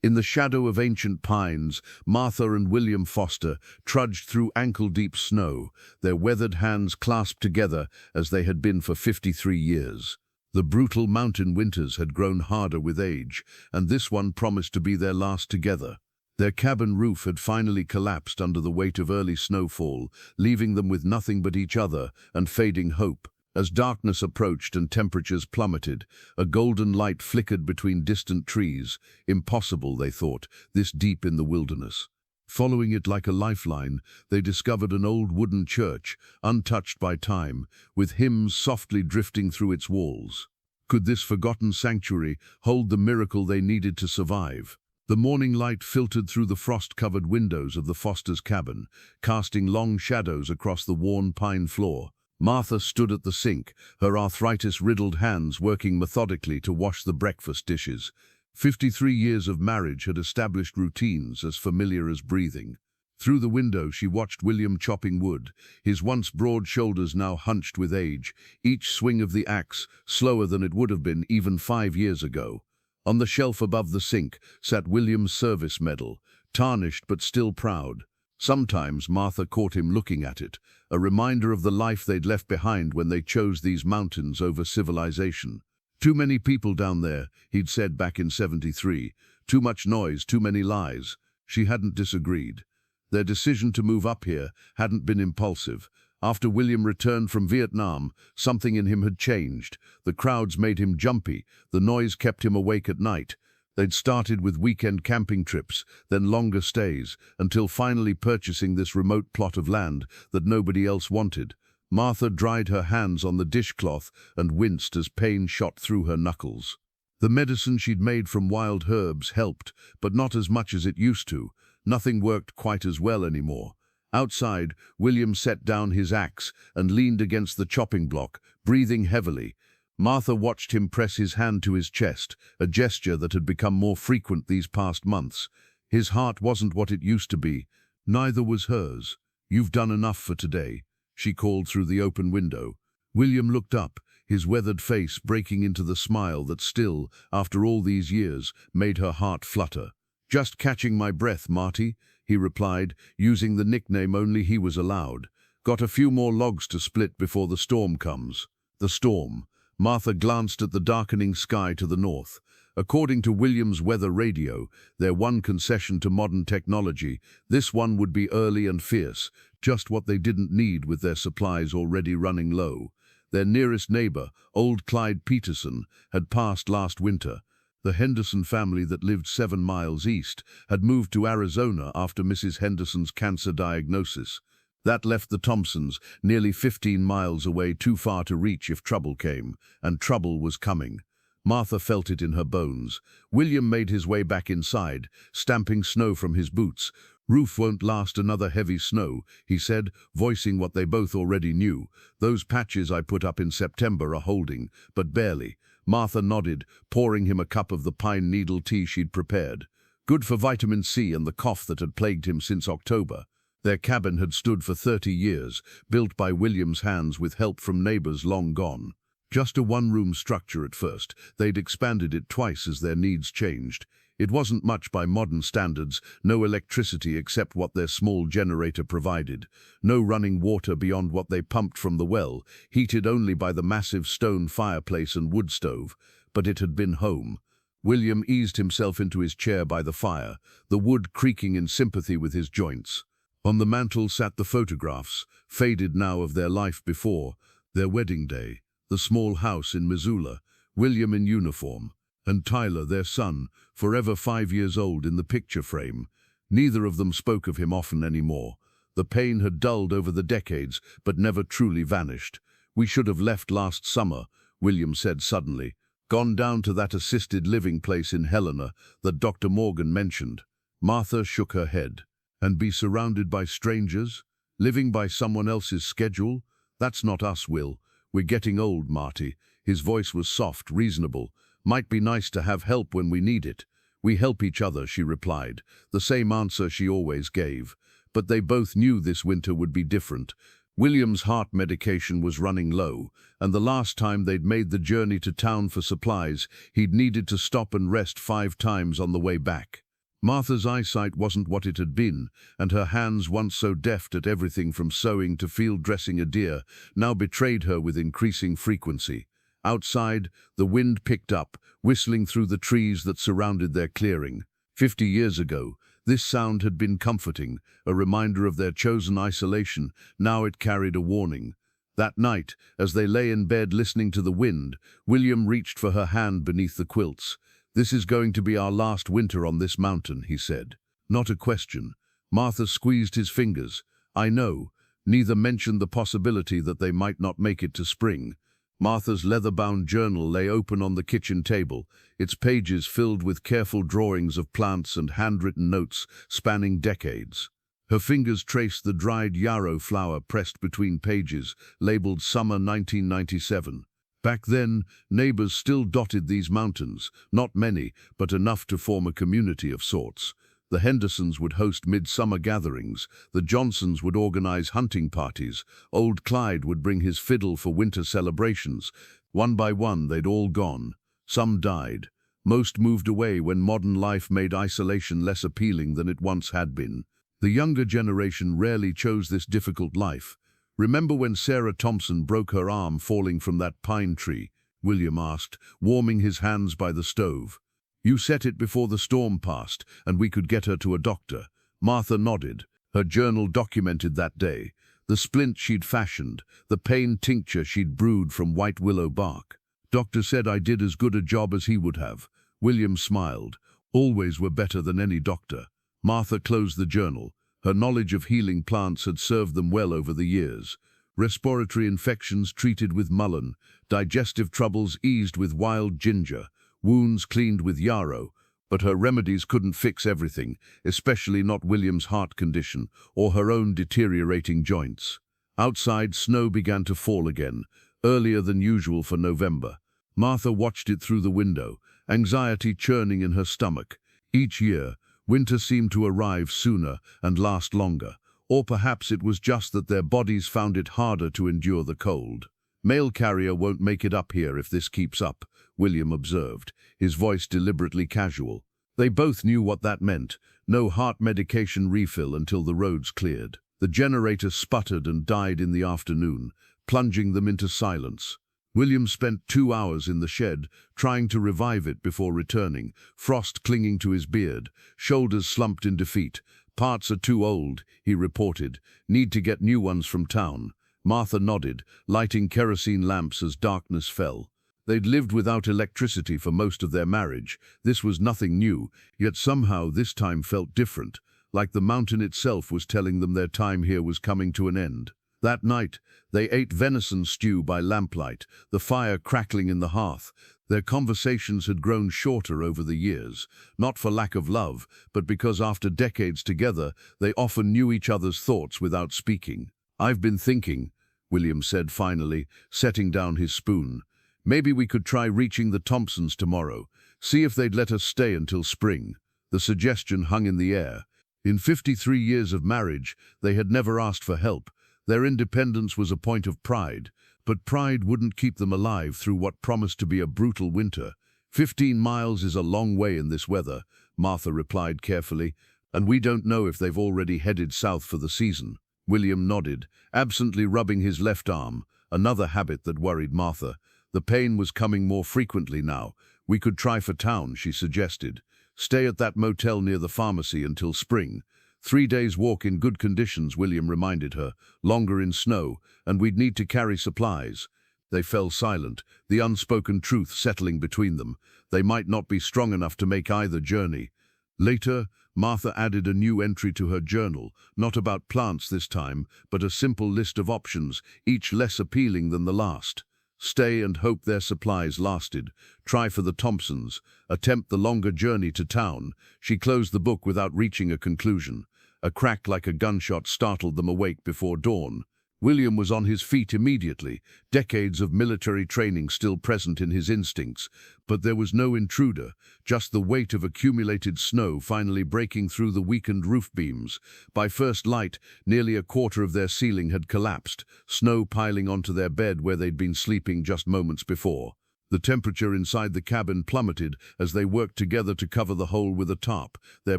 In the shadow of ancient pines, Martha and William Foster trudged through ankle-deep snow, their weathered hands clasped together as they had been for 53 years. The brutal mountain winters had grown harder with age, and this one promised to be their last together. Their cabin roof had finally collapsed under the weight of early snowfall, leaving them with nothing but each other and fading hope. As darkness approached and temperatures plummeted, a golden light flickered between distant trees. Impossible, they thought, this deep in the wilderness. Following it like a lifeline, they discovered an old wooden church, untouched by time, with hymns softly drifting through its walls. Could this forgotten sanctuary hold the miracle they needed to survive? The morning light filtered through the frost-covered windows of the Fosters' cabin, casting long shadows across the worn pine floor. Martha stood at the sink, her arthritis-riddled hands working methodically to wash the breakfast dishes. 53 years of marriage had established routines as familiar as breathing. Through the window she watched William chopping wood, his once broad shoulders now hunched with age, each swing of the axe slower than it would have been even 5 years ago. On the shelf above the sink sat William's service medal, tarnished but still proud. Sometimes Martha caught him looking at it, a reminder of the life they'd left behind when they chose these mountains over civilization. Too many people down there, he'd said back in '73. Too much noise, too many lies. She hadn't disagreed. Their decision to move up here hadn't been impulsive. After William returned from Vietnam, something in him had changed. The crowds made him jumpy, the noise kept him awake at night. They'd started with weekend camping trips, then longer stays, until finally purchasing this remote plot of land that nobody else wanted. Martha dried her hands on the dishcloth and winced as pain shot through her knuckles. The medicine she'd made from wild herbs helped, but not as much as it used to. Nothing worked quite as well anymore. Outside, William set down his axe and leaned against the chopping block, breathing heavily. Martha watched him press his hand to his chest, a gesture that had become more frequent these past months. His heart wasn't what it used to be. Neither was hers. "You've done enough for today," she called through the open window. William looked up, his weathered face breaking into the smile that still, after all these years, made her heart flutter. "Just catching my breath, Marty," he replied, using the nickname only he was allowed. "Got a few more logs to split before the storm comes." The storm. Martha glanced at the darkening sky to the north. According to William's weather radio, their one concession to modern technology, this one would be early and fierce, just what they didn't need with their supplies already running low. Their nearest neighbor, old Clyde Peterson, had passed last winter. The Henderson family that lived 7 miles east had moved to Arizona after Mrs. Henderson's cancer diagnosis. That left the Thompsons nearly 15 miles away, too far to reach if trouble came, and trouble was coming. Martha felt it in her bones. William made his way back inside, stamping snow from his boots. "Roof won't last another heavy snow," he said, voicing what they both already knew. "Those patches I put up in September are holding, but barely." Martha nodded, pouring him a cup of the pine needle tea she'd prepared. Good for vitamin C and the cough that had plagued him since October. Their cabin had stood for 30 years, built by William's hands with help from neighbors long gone. Just a one-room structure at first, they'd expanded it twice as their needs changed. It wasn't much by modern standards, no electricity except what their small generator provided, no running water beyond what they pumped from the well, heated only by the massive stone fireplace and wood stove. But it had been home. William eased himself into his chair by the fire, the wood creaking in sympathy with his joints. On the mantel sat the photographs, faded now, of their life before, their wedding day, the small house in Missoula, William in uniform, and Tyler, their son, forever 5 years old in the picture frame. Neither of them spoke of him often anymore. The pain had dulled over the decades, but never truly vanished. "We should have left last summer," William said suddenly. "Gone down to that assisted living place in Helena that Dr. Morgan mentioned." Martha shook her head. "And be surrounded by strangers? Living by someone else's schedule? That's not us, Will. We're getting old, Marty." His voice was soft, reasonable. "Might be nice to have help when we need it." "We help each other," she replied, the same answer she always gave. But they both knew this winter would be different. William's heart medication was running low, and the last time they'd made the journey to town for supplies, he'd needed to stop and rest 5 times on the way back. Martha's eyesight wasn't what it had been, and her hands, once so deft at everything from sewing to field dressing a deer, now betrayed her with increasing frequency. Outside, the wind picked up, whistling through the trees that surrounded their clearing. 50 years ago, this sound had been comforting, a reminder of their chosen isolation. Now it carried a warning. That night, as they lay in bed listening to the wind, William reached for her hand beneath the quilts. "This is going to be our last winter on this mountain," he said. Not a question. Martha squeezed his fingers. "I know." Neither mentioned the possibility that they might not make it to spring. Martha's leather-bound journal lay open on the kitchen table, its pages filled with careful drawings of plants and handwritten notes spanning decades. Her fingers traced the dried yarrow flower pressed between pages, labeled Summer 1997. Back then, neighbors still dotted these mountains, not many, but enough to form a community of sorts. The Hendersons would host midsummer gatherings, the Johnsons would organize hunting parties, old Clyde would bring his fiddle for winter celebrations. One by one, they'd all gone. Some died. Most moved away when modern life made isolation less appealing than it once had been. The younger generation rarely chose this difficult life. "Remember when Sarah Thompson broke her arm falling from that pine tree?" William asked, warming his hands by the stove. "You set it before the storm passed, and we could get her to a doctor." Martha nodded. Her journal documented that day. The splint she'd fashioned, the pain tincture she'd brewed from white willow bark. "Doctor said I did as good a job as he would have." William smiled. Always were better than any doctor. Martha closed the journal. Her knowledge of healing plants had served them well over the years. Respiratory infections treated with mullein, digestive troubles eased with wild ginger, wounds cleaned with yarrow, but her remedies couldn't fix everything, especially not William's heart condition or her own deteriorating joints. Outside, snow began to fall again, earlier than usual for November. Martha watched it through the window, anxiety churning in her stomach. Each year, winter seemed to arrive sooner and last longer, or perhaps it was just that their bodies found it harder to endure the cold. "Mail carrier won't make it up here if this keeps up," William observed, his voice deliberately casual. They both knew what that meant. No heart medication refill until the roads cleared. The generator sputtered and died in the afternoon, plunging them into silence. William spent 2 hours in the shed, trying to revive it before returning, frost clinging to his beard, shoulders slumped in defeat. "Parts are too old," he reported. "Need to get new ones from town." Martha nodded, lighting kerosene lamps as darkness fell. They'd lived without electricity for most of their marriage. This was nothing new, yet somehow this time felt different, like the mountain itself was telling them their time here was coming to an end. That night, they ate venison stew by lamplight, the fire crackling in the hearth. Their conversations had grown shorter over the years, not for lack of love, but because after decades together, they often knew each other's thoughts without speaking. "I've been thinking," William said finally, setting down his spoon. "Maybe we could try reaching the Thompsons tomorrow, see if they'd let us stay until spring." The suggestion hung in the air. In 53 years of marriage, they had never asked for help. Their independence was a point of pride, but pride wouldn't keep them alive through what promised to be a brutal winter. 15 miles is a long way in this weather," Martha replied carefully, "and we don't know if they've already headed south for the season." William nodded, absently rubbing his left arm, another habit that worried Martha. The pain was coming more frequently now. "We could try for town," she suggested. "Stay at that motel near the pharmacy until spring." 3 days' walk in good conditions, William reminded her, longer in snow, and we'd need to carry supplies. They fell silent, the unspoken truth settling between them. They might not be strong enough to make either journey. Later, Martha added a new entry to her journal, not about plants this time, but a simple list of options, each less appealing than the last. Stay and hope their supplies lasted. Try for the Thompsons. Attempt the longer journey to town. She closed the book without reaching a conclusion. A crack like a gunshot startled them awake before dawn. William was on his feet immediately, decades of military training still present in his instincts. But there was no intruder, just the weight of accumulated snow finally breaking through the weakened roof beams. By first light, nearly a quarter of their ceiling had collapsed, snow piling onto their bed where they'd been sleeping just moments before. The temperature inside the cabin plummeted as they worked together to cover the hole with a tarp, their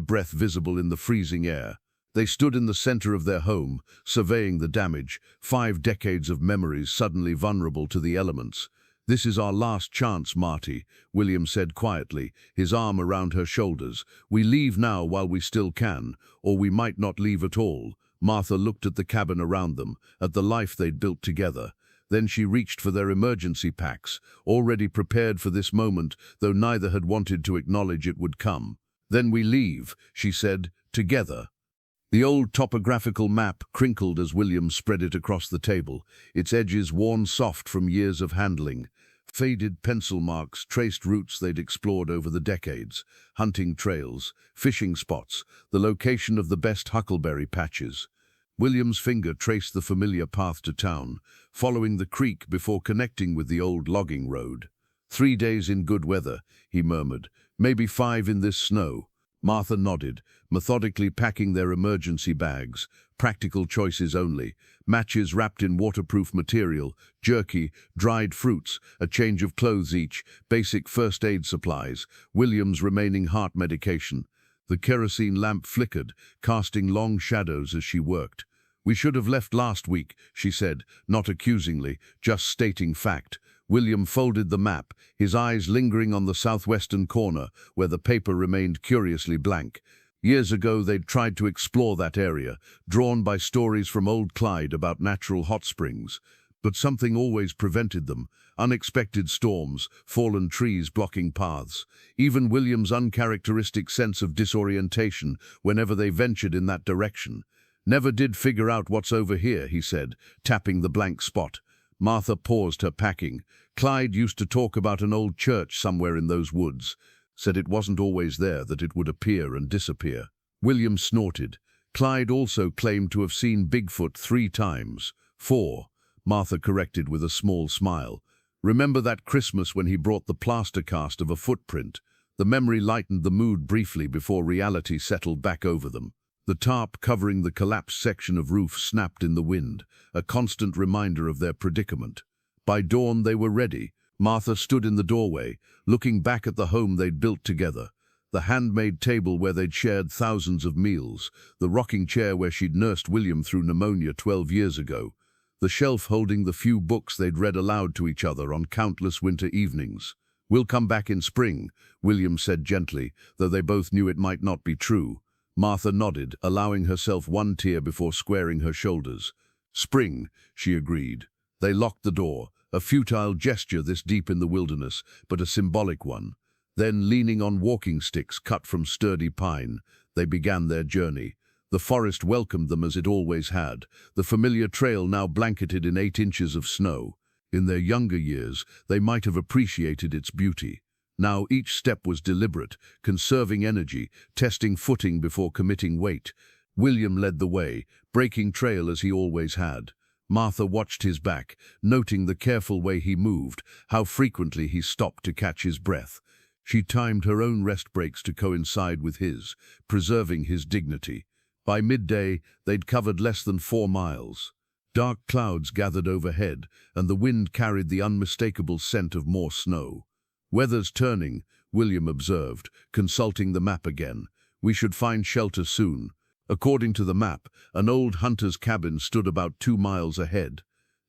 breath visible in the freezing air. They stood in the center of their home, surveying the damage, 5 decades of memories suddenly vulnerable to the elements. "This is our last chance, Marty," William said quietly, his arm around her shoulders. "We leave now while we still can, or we might not leave at all." Martha looked at the cabin around them, at the life they'd built together. Then she reached for their emergency packs, already prepared for this moment, though neither had wanted to acknowledge it would come. "Then we leave," she said, "together." The old topographical map crinkled as William spread it across the table, its edges worn soft from years of handling. Faded pencil marks traced routes they'd explored over the decades, hunting trails, fishing spots, the location of the best huckleberry patches. William's finger traced the familiar path to town, following the creek before connecting with the old logging road. 3 days in good weather, he murmured, maybe 5 in this snow. Martha nodded, methodically packing their emergency bags, practical choices only, matches wrapped in waterproof material, jerky, dried fruits, a change of clothes each, basic first aid supplies, William's remaining heart medication. The kerosene lamp flickered, casting long shadows as she worked. "We should have left last week," she said, not accusingly, just stating fact. William folded the map, his eyes lingering on the southwestern corner, where the paper remained curiously blank. Years ago they'd tried to explore that area, drawn by stories from old Clyde about natural hot springs. But something always prevented them, unexpected storms, fallen trees blocking paths, even William's uncharacteristic sense of disorientation whenever they ventured in that direction. "Never did figure out what's over here," he said, tapping the blank spot. Martha paused her packing. "Clyde used to talk about an old church somewhere in those woods. Said it wasn't always there, that it would appear and disappear." William snorted. "Clyde also claimed to have seen Bigfoot 3 times. 4, Martha corrected with a small smile. "Remember that Christmas when he brought the plaster cast of a footprint?" The memory lightened the mood briefly before reality settled back over them. The tarp covering the collapsed section of roof snapped in the wind, a constant reminder of their predicament. By dawn they were ready. Martha stood in the doorway, looking back at the home they'd built together. The handmade table where they'd shared thousands of meals, the rocking chair where she'd nursed William through pneumonia 12 years ago, the shelf holding the few books they'd read aloud to each other on countless winter evenings. "We'll come back in spring," William said gently, though they both knew it might not be true. Martha nodded, allowing herself one tear before squaring her shoulders. "Spring," she agreed. They locked the door, a futile gesture this deep in the wilderness, but a symbolic one. Then, leaning on walking sticks cut from sturdy pine, they began their journey. The forest welcomed them as it always had, the familiar trail now blanketed in 8 inches of snow. In their younger years, they might have appreciated its beauty. Now each step was deliberate, conserving energy, testing footing before committing weight. William led the way, breaking trail as he always had. Martha watched his back, noting the careful way he moved, how frequently he stopped to catch his breath. She timed her own rest breaks to coincide with his, preserving his dignity. By midday, they'd covered less than 4 miles. Dark clouds gathered overhead, and the wind carried the unmistakable scent of more snow. "Weather's turning," William observed, consulting the map again. "We should find shelter soon." According to the map, an old hunter's cabin stood about 2 miles ahead.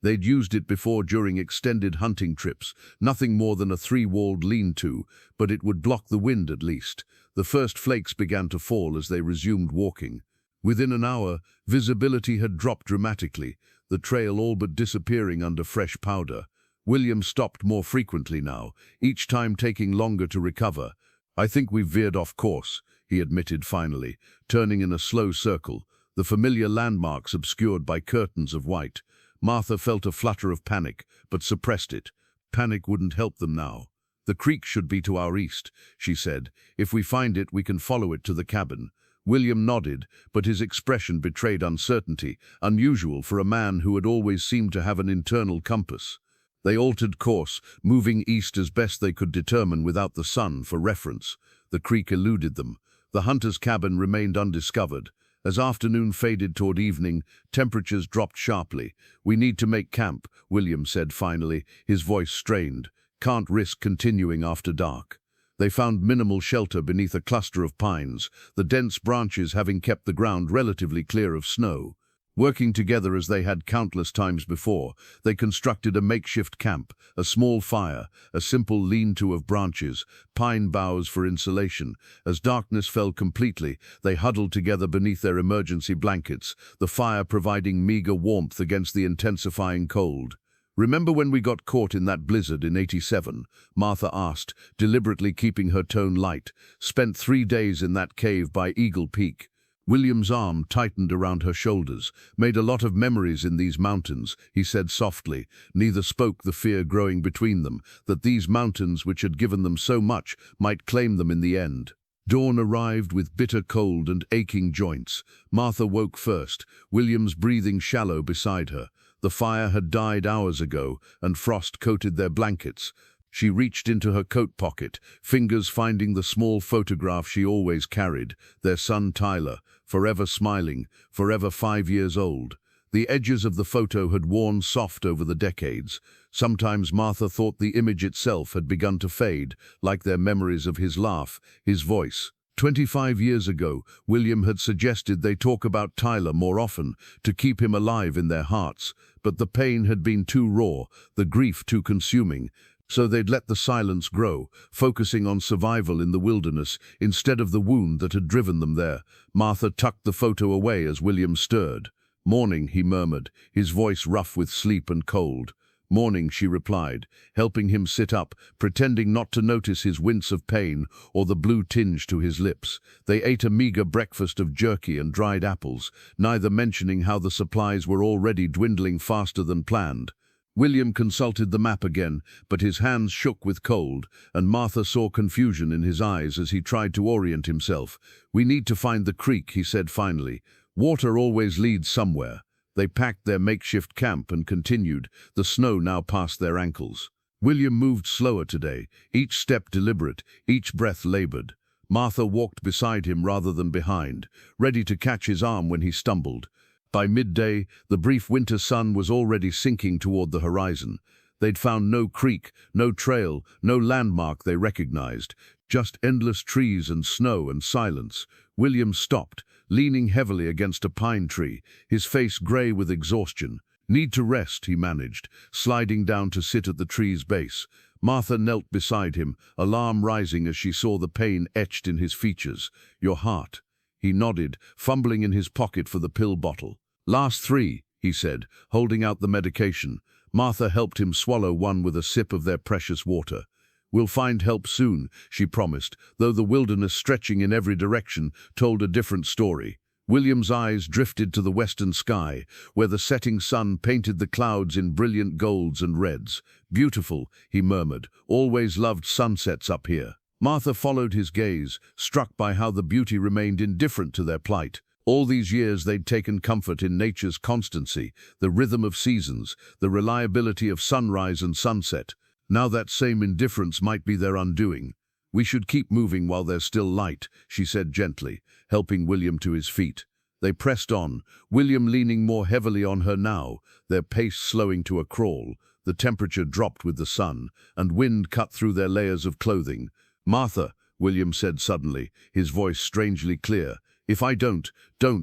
They'd used it before during extended hunting trips, nothing more than a 3-walled lean-to, but it would block the wind at least. The first flakes began to fall as they resumed walking. Within an hour, visibility had dropped dramatically, the trail all but disappearing under fresh powder. William stopped more frequently now, each time taking longer to recover. "I think we've veered off course," he admitted finally, turning in a slow circle, the familiar landmarks obscured by curtains of white. Martha felt a flutter of panic, but suppressed it. Panic wouldn't help them now. "The creek should be to our east," she said. "If we find it, we can follow it to the cabin." William nodded, but his expression betrayed uncertainty, unusual for a man who had always seemed to have an internal compass. They altered course, moving east as best they could determine without the sun for reference. The creek eluded them. The hunter's cabin remained undiscovered. As afternoon faded toward evening, temperatures dropped sharply. "We need to make camp," William said finally, his voice strained. Can't risk continuing after dark. They found minimal shelter beneath a cluster of pines, the dense branches having kept the ground relatively clear of snow. Working together as they had countless times before, they constructed a makeshift camp, a small fire, a simple lean-to of branches, pine boughs for insulation. As darkness fell completely, they huddled together beneath their emergency blankets, the fire providing meager warmth against the intensifying cold. "Remember when we got caught in that blizzard in '87? Martha asked, deliberately keeping her tone light. "Spent 3 days in that cave by Eagle Peak." William's arm tightened around her shoulders. "Made a lot of memories in these mountains," he said softly. Neither spoke, the fear growing between them, that these mountains, which had given them so much, might claim them in the end. Dawn arrived with bitter cold and aching joints. Martha woke first, William's breathing shallow beside her. The fire had died hours ago, and frost coated their blankets. She reached into her coat pocket, fingers finding the small photograph she always carried, their son Tyler, forever smiling, forever 5 years old. The edges of the photo had worn soft over the decades. Sometimes Martha thought the image itself had begun to fade, like their memories of his laugh, his voice. 25 years ago, William had suggested they talk about Tyler more often, to keep him alive in their hearts, but the pain had been too raw, the grief too consuming. So they'd let the silence grow, focusing on survival in the wilderness instead of the wound that had driven them there. Martha tucked the photo away as William stirred. "Morning," he murmured, his voice rough with sleep and cold. "Morning," she replied, helping him sit up, pretending not to notice his wince of pain or the blue tinge to his lips. They ate a meager breakfast of jerky and dried apples, neither mentioning how the supplies were already dwindling faster than planned. William consulted the map again, but his hands shook with cold, and Martha saw confusion in his eyes as he tried to orient himself. "We need to find the creek," he said finally. "Water always leads somewhere." They packed their makeshift camp and continued, the snow now past their ankles. William moved slower today, each step deliberate, each breath labored. Martha walked beside him rather than behind, ready to catch his arm when he stumbled. By midday, the brief winter sun was already sinking toward the horizon. They'd found no creek, no trail, no landmark they recognized, just endless trees and snow and silence. William stopped, leaning heavily against a pine tree, his face gray with exhaustion. "Need to rest," he managed, sliding down to sit at the tree's base. Martha knelt beside him, alarm rising as she saw the pain etched in his features. "Your heart." He nodded, fumbling in his pocket for the pill bottle. "Last 3, he said, holding out the medication. Martha helped him swallow one with a sip of their precious water. "We'll find help soon," she promised, though the wilderness stretching in every direction told a different story. William's eyes drifted to the western sky, where the setting sun painted the clouds in brilliant golds and reds. "Beautiful," he murmured, "always loved sunsets up here." Martha followed his gaze, struck by how the beauty remained indifferent to their plight. All these years they'd taken comfort in nature's constancy, the rhythm of seasons, the reliability of sunrise and sunset. Now that same indifference might be their undoing. "We should keep moving while there's still light," she said gently, helping William to his feet. They pressed on, William leaning more heavily on her now, their pace slowing to a crawl. The temperature dropped with the sun, and wind cut through their layers of clothing. "Martha," William said suddenly, his voice strangely clear. "If I don't,"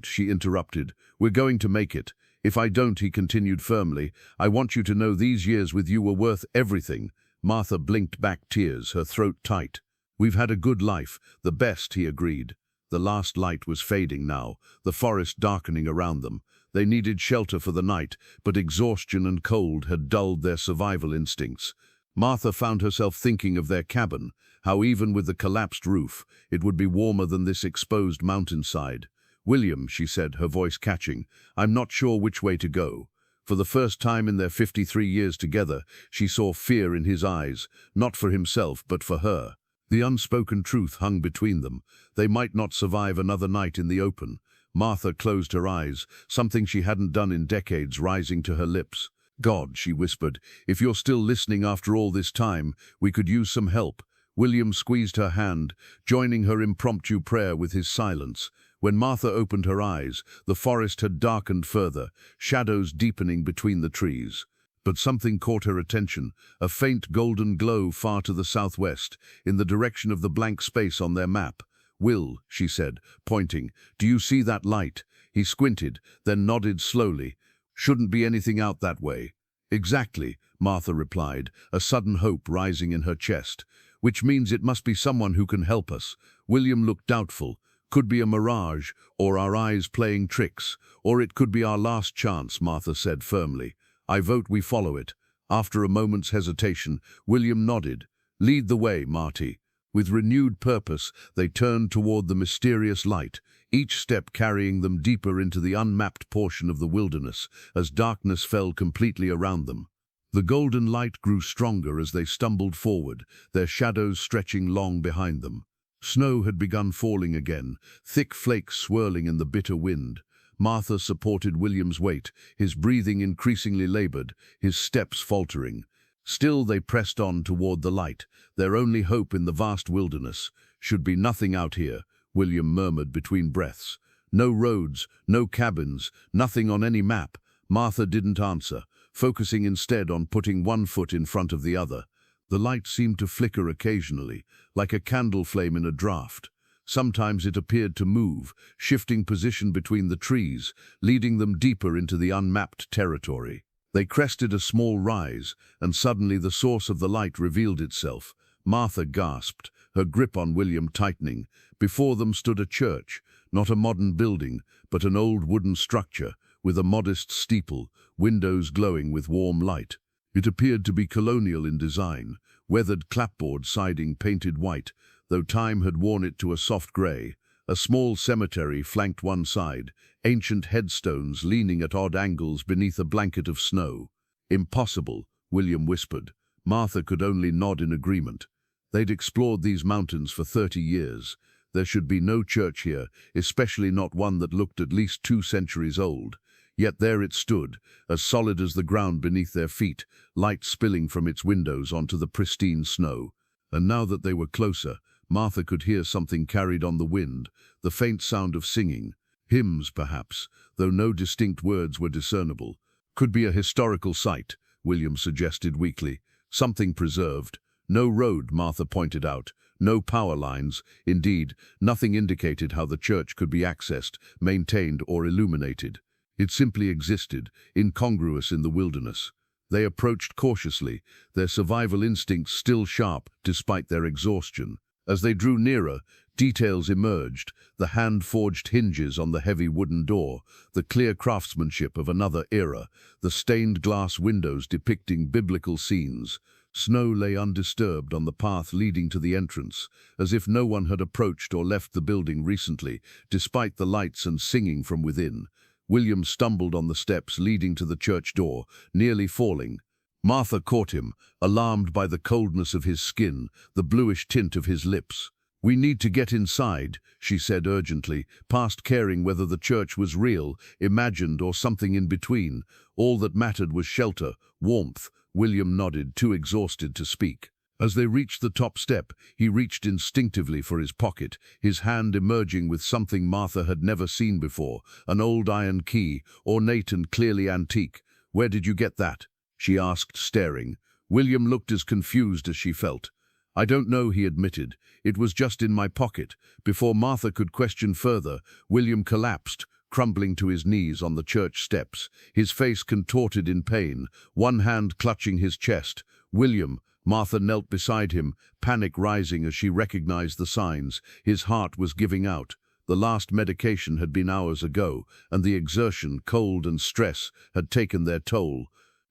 she interrupted. "We're going to make it. If I don't," he continued firmly, "I want you to know these years with you were worth everything." Martha blinked back tears, her throat tight. "We've had a good life, the best," he agreed. The last light was fading now, the forest darkening around them. They needed shelter for the night, but exhaustion and cold had dulled their survival instincts. Martha found herself thinking of their cabin, how even with the collapsed roof, it would be warmer than this exposed mountainside. "William," she said, her voice catching, "I'm not sure which way to go." For the first time in their 53 years together, she saw fear in his eyes, not for himself, but for her. The unspoken truth hung between them. They might not survive another night in the open. Martha closed her eyes, something she hadn't done in decades rising to her lips. "God," she whispered, "if you're still listening after all this time, we could use some help." William squeezed her hand, joining her impromptu prayer with his silence. When Martha opened her eyes, the forest had darkened further, shadows deepening between the trees. But something caught her attention, a faint golden glow far to the southwest, in the direction of the blank space on their map. "Will," she said, pointing, "do you see that light?" He squinted, then nodded slowly. "Shouldn't be anything out that way." "Exactly," Martha replied, a sudden hope rising in her chest. "Which means it must be someone who can help us." William looked doubtful. "Could be a mirage, or our eyes playing tricks, or it could be our last chance," Martha said firmly. "I vote we follow it." After a moment's hesitation, William nodded. "Lead the way, Marty." With renewed purpose, they turned toward the mysterious light, each step carrying them deeper into the unmapped portion of the wilderness, as darkness fell completely around them. The golden light grew stronger as they stumbled forward, their shadows stretching long behind them. Snow had begun falling again, thick flakes swirling in the bitter wind. Martha supported William's weight, his breathing increasingly labored, his steps faltering. Still they pressed on toward the light, their only hope in the vast wilderness. "Should be nothing out here," William murmured between breaths. "No roads, no cabins, nothing on any map." Martha didn't answer, focusing instead on putting one foot in front of the other. The light seemed to flicker occasionally, like a candle flame in a draught. Sometimes it appeared to move, shifting position between the trees, leading them deeper into the unmapped territory. They crested a small rise, and suddenly the source of the light revealed itself. Martha gasped, her grip on William tightening. Before them stood a church, not a modern building, but an old wooden structure, with a modest steeple, windows glowing with warm light. It appeared to be colonial in design, weathered clapboard siding painted white, though time had worn it to a soft grey. A small cemetery flanked one side, ancient headstones leaning at odd angles beneath a blanket of snow. "Impossible," William whispered. Martha could only nod in agreement. They'd explored these mountains for 30 years. There should be no church here, especially not one that looked at least 2 centuries old. Yet there it stood, as solid as the ground beneath their feet, light spilling from its windows onto the pristine snow. And now that they were closer, Martha could hear something carried on the wind, the faint sound of singing. Hymns, perhaps, though no distinct words were discernible. "Could be a historical site," William suggested weakly. "Something preserved." "No road," Martha pointed out. "No power lines." Indeed, nothing indicated how the church could be accessed, maintained, or illuminated. It simply existed, incongruous in the wilderness. They approached cautiously, their survival instincts still sharp despite their exhaustion. As they drew nearer, details emerged, the hand-forged hinges on the heavy wooden door, the clear craftsmanship of another era, the stained glass windows depicting biblical scenes. Snow lay undisturbed on the path leading to the entrance, as if no one had approached or left the building recently, despite the lights and singing from within. William stumbled on the steps leading to the church door, nearly falling. Martha caught him, alarmed by the coldness of his skin, the bluish tint of his lips. "We need to get inside," she said urgently, past caring whether the church was real, imagined, or something in between. All that mattered was shelter, warmth. William nodded, too exhausted to speak. As they reached the top step, he reached instinctively for his pocket, his hand emerging with something Martha had never seen before, an old iron key, ornate and clearly antique. "Where did you get that?" she asked, staring. William looked as confused as she felt. "I don't know," he admitted. "It was just in my pocket." Before Martha could question further, William collapsed, crumbling to his knees on the church steps, his face contorted in pain, one hand clutching his chest. "William," Martha knelt beside him, panic rising as she recognized the signs. His heart was giving out. The last medication had been hours ago, and the exertion, cold and stress had taken their toll.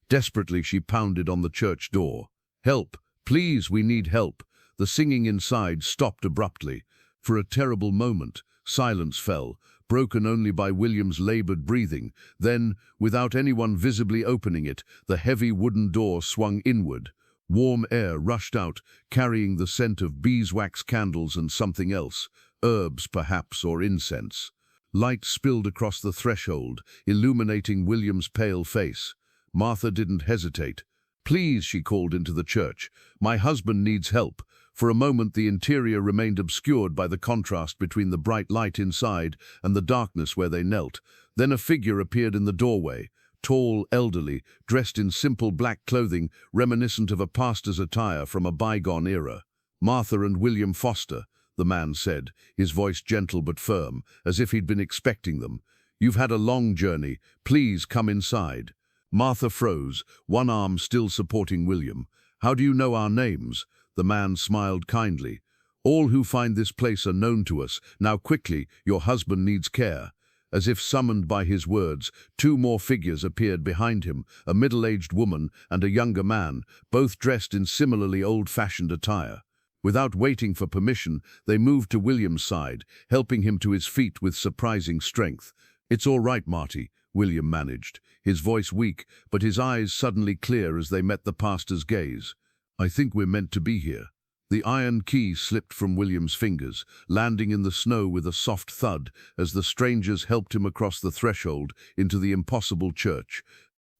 Desperately she pounded on the church door. "Help! Please, we need help!" The singing inside stopped abruptly. For a terrible moment, silence fell, broken only by William's labored breathing. Then, without anyone visibly opening it, the heavy wooden door swung inward. Warm air rushed out, carrying the scent of beeswax candles and something else, herbs perhaps, or incense. Light spilled across the threshold, illuminating William's pale face. Martha didn't hesitate. "Please," she called into the church, "my husband needs help." For a moment the interior remained obscured by the contrast between the bright light inside and the darkness where they knelt. Then a figure appeared in the doorway, tall, elderly, dressed in simple black clothing reminiscent of a pastor's attire from a bygone era. "Martha and William Foster," the man said, his voice gentle but firm, as if he'd been expecting them. "You've had a long journey. Please come inside." Martha froze, one arm still supporting William. "How do you know our names?" The man smiled kindly. "All who find this place are known to us. Now quickly, your husband needs care." As if summoned by his words, two more figures appeared behind him, a middle-aged woman and a younger man, both dressed in similarly old-fashioned attire. Without waiting for permission, they moved to William's side, helping him to his feet with surprising strength. "It's all right, Marty," William managed, his voice weak, but his eyes suddenly clear as they met the pastor's gaze. "I think we're meant to be here." The iron key slipped from William's fingers, landing in the snow with a soft thud as the strangers helped him across the threshold into the impossible church.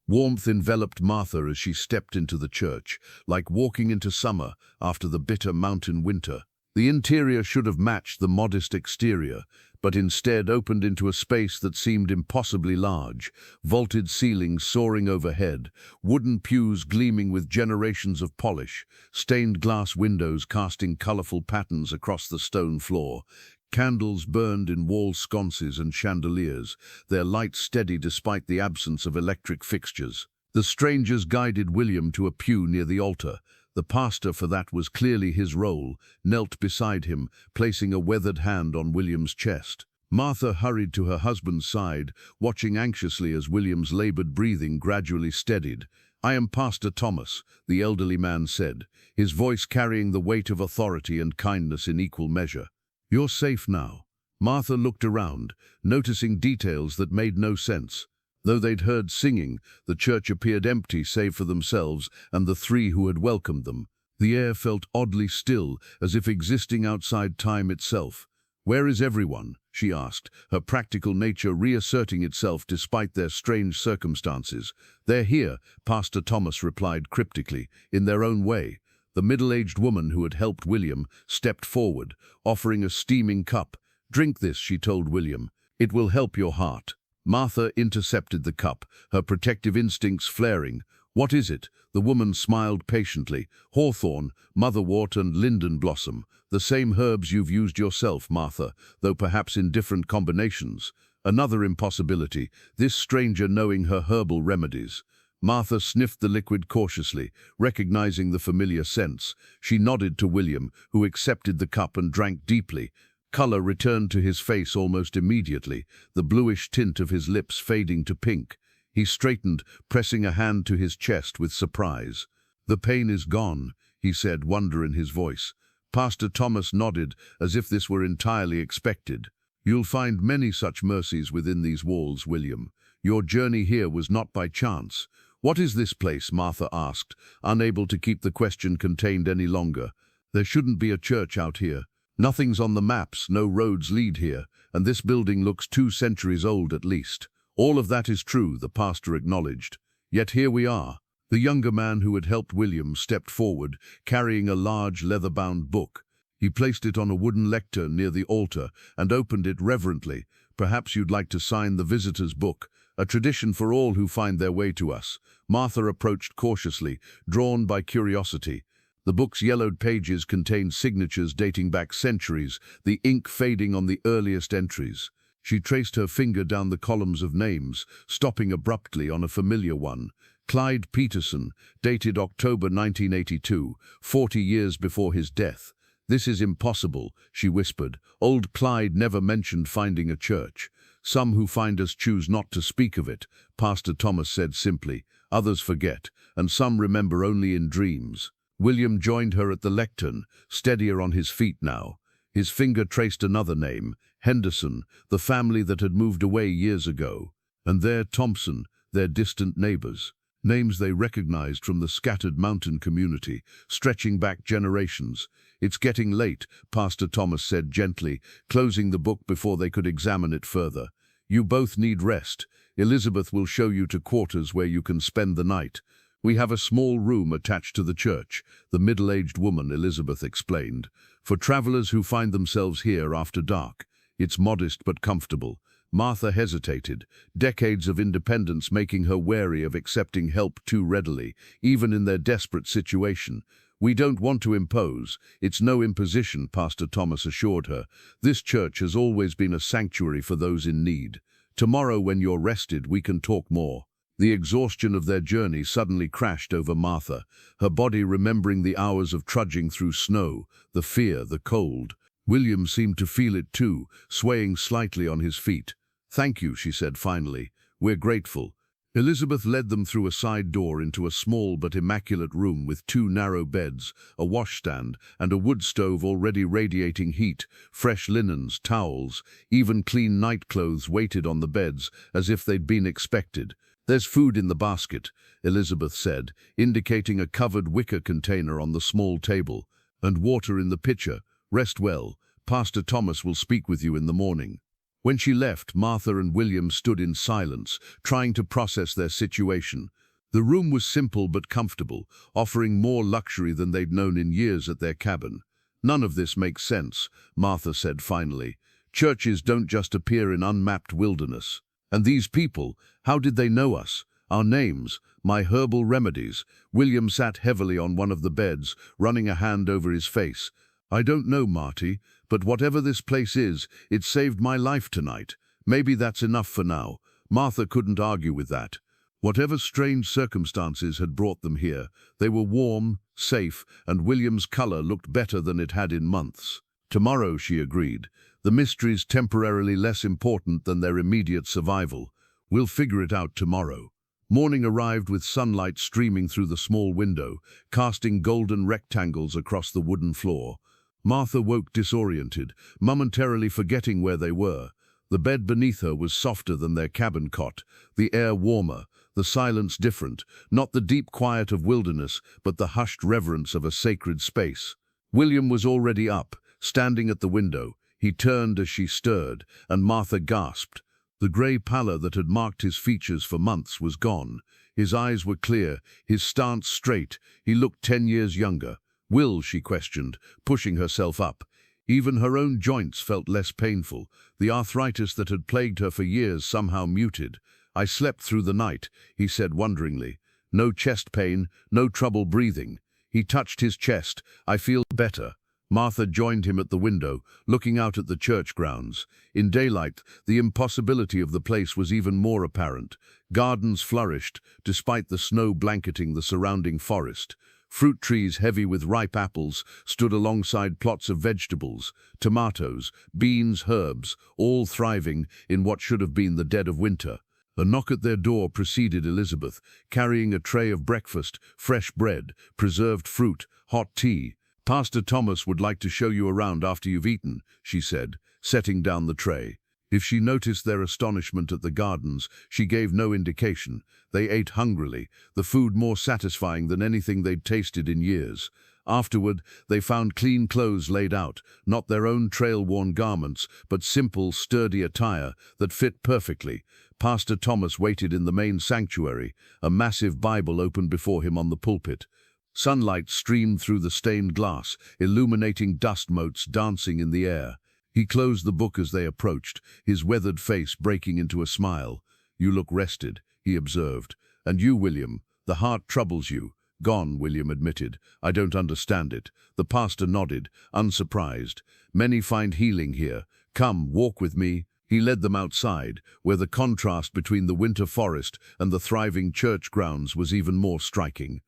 Warmth enveloped Martha as she stepped into the church, like walking into summer after the bitter mountain winter. The interior should have matched the modest exterior, but instead opened into a space that seemed impossibly large, vaulted ceilings soaring overhead, wooden pews gleaming with generations of polish, stained glass windows casting colorful patterns across the stone floor, candles burned in wall sconces and chandeliers, their light steady despite the absence of electric fixtures. The strangers guided William to a pew near the altar. The pastor, for that was clearly his role, knelt beside him, placing a weathered hand on William's chest. Martha hurried to her husband's side, watching anxiously as William's labored breathing gradually steadied. "I am Pastor Thomas," the elderly man said, his voice carrying the weight of authority and kindness in equal measure. "You're safe now." Martha looked around, noticing details that made no sense. Though they'd heard singing, the church appeared empty save for themselves and the three who had welcomed them. The air felt oddly still, as if existing outside time itself. "Where is everyone?" she asked, her practical nature reasserting itself despite their strange circumstances. "They're here," Pastor Thomas replied cryptically, in their own way. The middle-aged woman who had helped William stepped forward, offering a steaming cup. "Drink this," she told William. "It will help your heart." Martha intercepted the cup, her protective instincts flaring. "What is it?" The woman smiled patiently. "Hawthorn, motherwort and linden blossom. The same herbs you've used yourself, Martha, though perhaps in different combinations." Another impossibility, this stranger knowing her herbal remedies. Martha sniffed the liquid cautiously, recognizing the familiar scents. She nodded to William, who accepted the cup and drank deeply. Color returned to his face almost immediately, the bluish tint of his lips fading to pink. He straightened, pressing a hand to his chest with surprise. "The pain is gone," he said, wonder in his voice. Pastor Thomas nodded, as if this were entirely expected. "You'll find many such mercies within these walls, William. Your journey here was not by chance." "What is this place?" Martha asked, unable to keep the question contained any longer. "There shouldn't be a church out here. Nothing's on the maps, no roads lead here, and this building looks 2 centuries old at least." "All of that is true," the pastor acknowledged. "Yet here we are." The younger man who had helped William stepped forward, carrying a large leather-bound book. He placed it on a wooden lectern near the altar and opened it reverently. "Perhaps you'd like to sign the visitor's book, a tradition for all who find their way to us." Martha approached cautiously, drawn by curiosity. The book's yellowed pages contained signatures dating back centuries, the ink fading on the earliest entries. She traced her finger down the columns of names, stopping abruptly on a familiar one. Clyde Peterson, dated October 1982, 40 years before his death. "This is impossible," she whispered. "Old Clyde never mentioned finding a church." "Some who find us choose not to speak of it," Pastor Thomas said simply. "Others forget, and some remember only in dreams." William joined her at the lectern, steadier on his feet now. His finger traced another name, Henderson, the family that had moved away years ago. And there Thompson, their distant neighbors. Names they recognized from the scattered mountain community, stretching back generations. "It's getting late," Pastor Thomas said gently, closing the book before they could examine it further. "You both need rest. Elizabeth will show you to quarters where you can spend the night." "We have a small room attached to the church," the middle-aged woman, Elizabeth, explained, "for travelers who find themselves here after dark. It's modest but comfortable. Martha hesitated, decades of independence making her wary of accepting help too readily, even in their desperate situation. "We don't want to impose. It's no imposition," Pastor Thomas assured her. "This church has always been a sanctuary for those in need. Tomorrow, when you're rested, we can talk more." The exhaustion of their journey suddenly crashed over Martha, her body remembering the hours of trudging through snow, the fear, the cold. William seemed to feel it too, swaying slightly on his feet. "Thank you," she said finally. "We're grateful." Elizabeth led them through a side door into a small but immaculate room with 2 narrow beds, a washstand, and a wood stove already radiating heat. Fresh linens, towels, even clean nightclothes waited on the beds as if they'd been expected. "There's food in the basket," Elizabeth said, indicating a covered wicker container on the small table, "and water in the pitcher. Rest well. Pastor Thomas will speak with you in the morning." When she left, Martha and William stood in silence, trying to process their situation. The room was simple but comfortable, offering more luxury than they'd known in years at their cabin. "None of this makes sense," Martha said finally. "Churches don't just appear in unmapped wilderness. And these people, how did they know us? Our names, my herbal remedies." William sat heavily on one of the beds, running a hand over his face. "I don't know, Marty, but whatever this place is, it saved my life tonight. Maybe that's enough for now." Martha couldn't argue with that. Whatever strange circumstances had brought them here, they were warm, safe, and William's color looked better than it had in months. "Tomorrow," she agreed. "The mystery's temporarily less important than their immediate survival. We'll figure it out tomorrow." Morning arrived with sunlight streaming through the small window, casting golden rectangles across the wooden floor. Martha woke disoriented, momentarily forgetting where they were. The bed beneath her was softer than their cabin cot, the air warmer, the silence different, not the deep quiet of wilderness, but the hushed reverence of a sacred space. William was already up, standing at the window. He turned as she stirred, and Martha gasped. The grey pallor that had marked his features for months was gone. His eyes were clear, his stance straight. He looked 10 years younger. "Will?" she questioned, pushing herself up. Even her own joints felt less painful. The arthritis that had plagued her for years somehow muted. "I slept through the night," he said wonderingly. "No chest pain, no trouble breathing." He touched his chest. "I feel better." Martha joined him at the window, looking out at the church grounds. In daylight, the impossibility of the place was even more apparent. Gardens flourished, despite the snow blanketing the surrounding forest. Fruit trees heavy with ripe apples stood alongside plots of vegetables, tomatoes, beans, herbs, all thriving in what should have been the dead of winter. A knock at their door preceded Elizabeth, carrying a tray of breakfast, fresh bread, preserved fruit, hot tea. "Pastor Thomas would like to show you around after you've eaten," she said, setting down the tray. If she noticed their astonishment at the gardens, she gave no indication. They ate hungrily, the food more satisfying than anything they'd tasted in years. Afterward, they found clean clothes laid out, not their own trail-worn garments, but simple, sturdy attire that fit perfectly. Pastor Thomas waited in the main sanctuary, a massive Bible open before him on the pulpit. Sunlight streamed through the stained glass, illuminating dust motes dancing in the air. He closed the book as they approached, his weathered face breaking into a smile. "You look rested," he observed. "And you, William, the heart troubles you." "Gone," William admitted. "I don't understand it." The pastor nodded, unsurprised. "Many find healing here. Come, walk with me." He led them outside, where the contrast between the winter forest and the thriving church grounds was even more striking.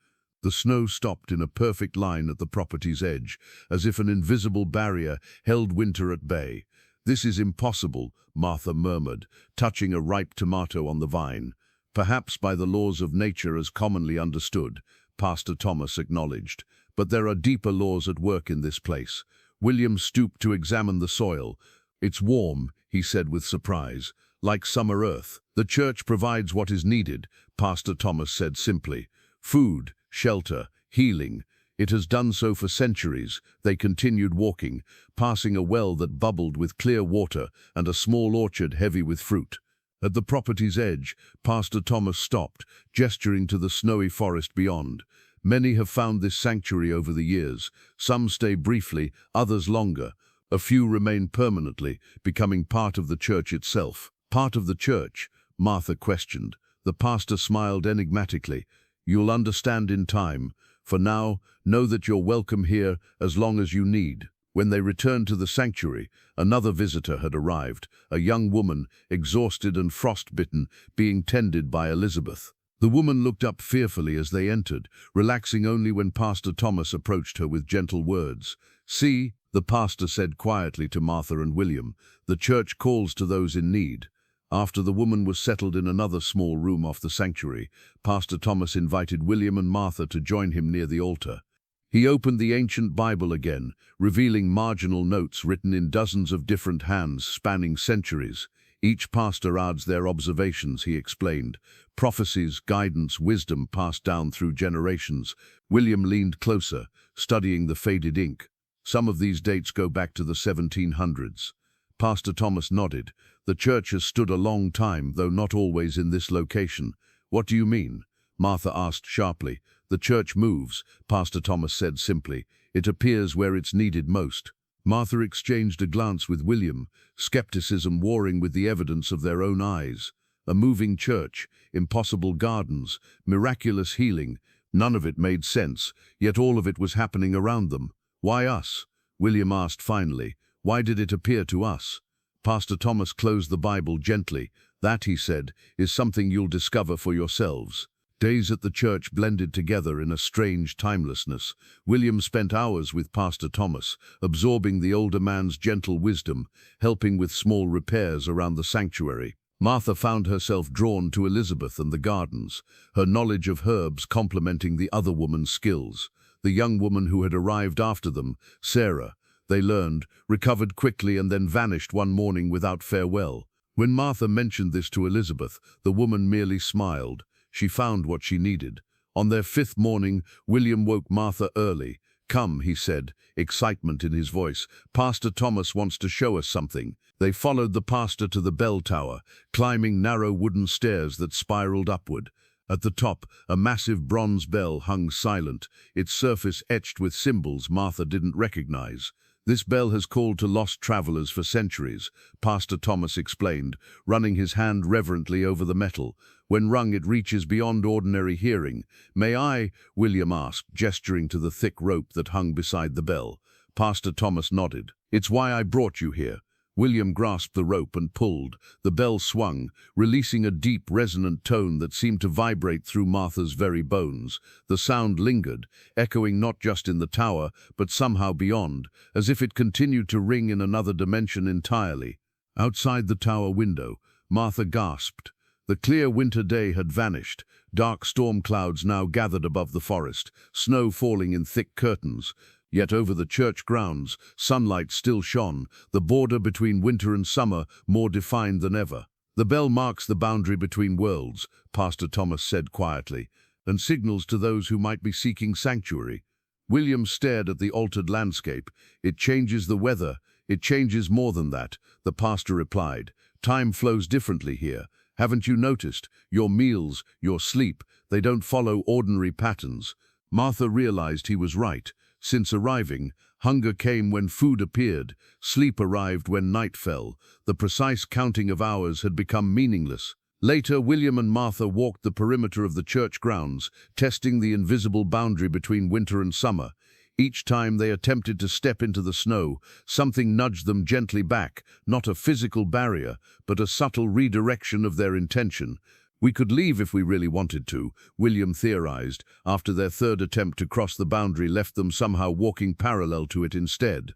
The snow stopped in a perfect line at the property's edge, as if an invisible barrier held winter at bay. "This is impossible," Martha murmured, touching a ripe tomato on the vine. "Perhaps by the laws of nature as commonly understood," Pastor Thomas acknowledged. "But there are deeper laws at work in this place." William stooped to examine the soil. "It's warm," he said with surprise, "like summer earth." "The church provides what is needed," Pastor Thomas said simply. "Food, shelter, healing. It has done so for centuries." They continued walking, passing a well that bubbled with clear water and a small orchard heavy with fruit. At the property's edge, Pastor Thomas stopped, gesturing to the snowy forest beyond. "Many have found this sanctuary over the years. Some stay briefly, others longer. A few remain permanently, becoming part of the church itself." Part of the church? Martha questioned. The pastor smiled enigmatically. You'll understand in time. For now, know that you're welcome here as long as you need. When they returned to the sanctuary, another visitor had arrived, a young woman, exhausted and frostbitten, being tended by Elizabeth. The woman looked up fearfully as they entered, relaxing only when Pastor Thomas approached her with gentle words. See, the pastor said quietly to Martha and William, the church calls to those in need. After the woman was settled in another small room off the sanctuary, Pastor Thomas invited William and Martha to join him near the altar. He opened the ancient Bible again, revealing marginal notes written in dozens of different hands spanning centuries. Each pastor adds their observations, he explained. Prophecies, guidance, wisdom passed down through generations. William leaned closer, studying the faded ink. Some of these dates go back to the 1700s. Pastor Thomas nodded. The church has stood a long time, though not always in this location. What do you mean? Martha asked sharply. The church moves, Pastor Thomas said simply. It appears where it's needed most. Martha exchanged a glance with William, skepticism warring with the evidence of their own eyes. A moving church, impossible gardens, miraculous healing. None of it made sense, yet all of it was happening around them. Why us? William asked finally. Why did it appear to us? Pastor Thomas closed the Bible gently. That, he said, is something you'll discover for yourselves. Days at the church blended together in a strange timelessness. William spent hours with Pastor Thomas, absorbing the older man's gentle wisdom, helping with small repairs around the sanctuary. Martha found herself drawn to Elizabeth and the gardens, her knowledge of herbs complementing the other woman's skills. The young woman who had arrived after them, Sarah, they learned, recovered quickly and then vanished one morning without farewell. When Martha mentioned this to Elizabeth, the woman merely smiled. She found what she needed. On their 5th morning, William woke Martha early. Come, he said, excitement in his voice. Pastor Thomas wants to show us something. They followed the pastor to the bell tower, climbing narrow wooden stairs that spiraled upward. At the top, a massive bronze bell hung silent, its surface etched with symbols Martha didn't recognize. This bell has called to lost travelers for centuries, Pastor Thomas explained, running his hand reverently over the metal. When rung, it reaches beyond ordinary hearing. May I? William asked, gesturing to the thick rope that hung beside the bell. Pastor Thomas nodded. It's why I brought you here. William grasped the rope and pulled. The bell swung, releasing a deep, resonant tone that seemed to vibrate through Martha's very bones. The sound lingered, echoing not just in the tower, but somehow beyond, as if it continued to ring in another dimension entirely. Outside the tower window, Martha gasped. The clear winter day had vanished. Dark storm clouds now gathered above the forest, snow falling in thick curtains. Yet over the church grounds, sunlight still shone, the border between winter and summer more defined than ever. The bell marks the boundary between worlds, Pastor Thomas said quietly, and signals to those who might be seeking sanctuary. William stared at the altered landscape. It changes the weather. It changes more than that, the pastor replied. Time flows differently here. Haven't you noticed? Your meals, your sleep, they don't follow ordinary patterns. Martha realized he was right. Since arriving, hunger came when food appeared, sleep arrived when night fell. The precise counting of hours had become meaningless. Later, William and Martha walked the perimeter of the church grounds, testing the invisible boundary between winter and summer. Each time they attempted to step into the snow, something nudged them gently back, not a physical barrier, but a subtle redirection of their intention. We could leave if we really wanted to, William theorized, after their third attempt to cross the boundary left them somehow walking parallel to it instead.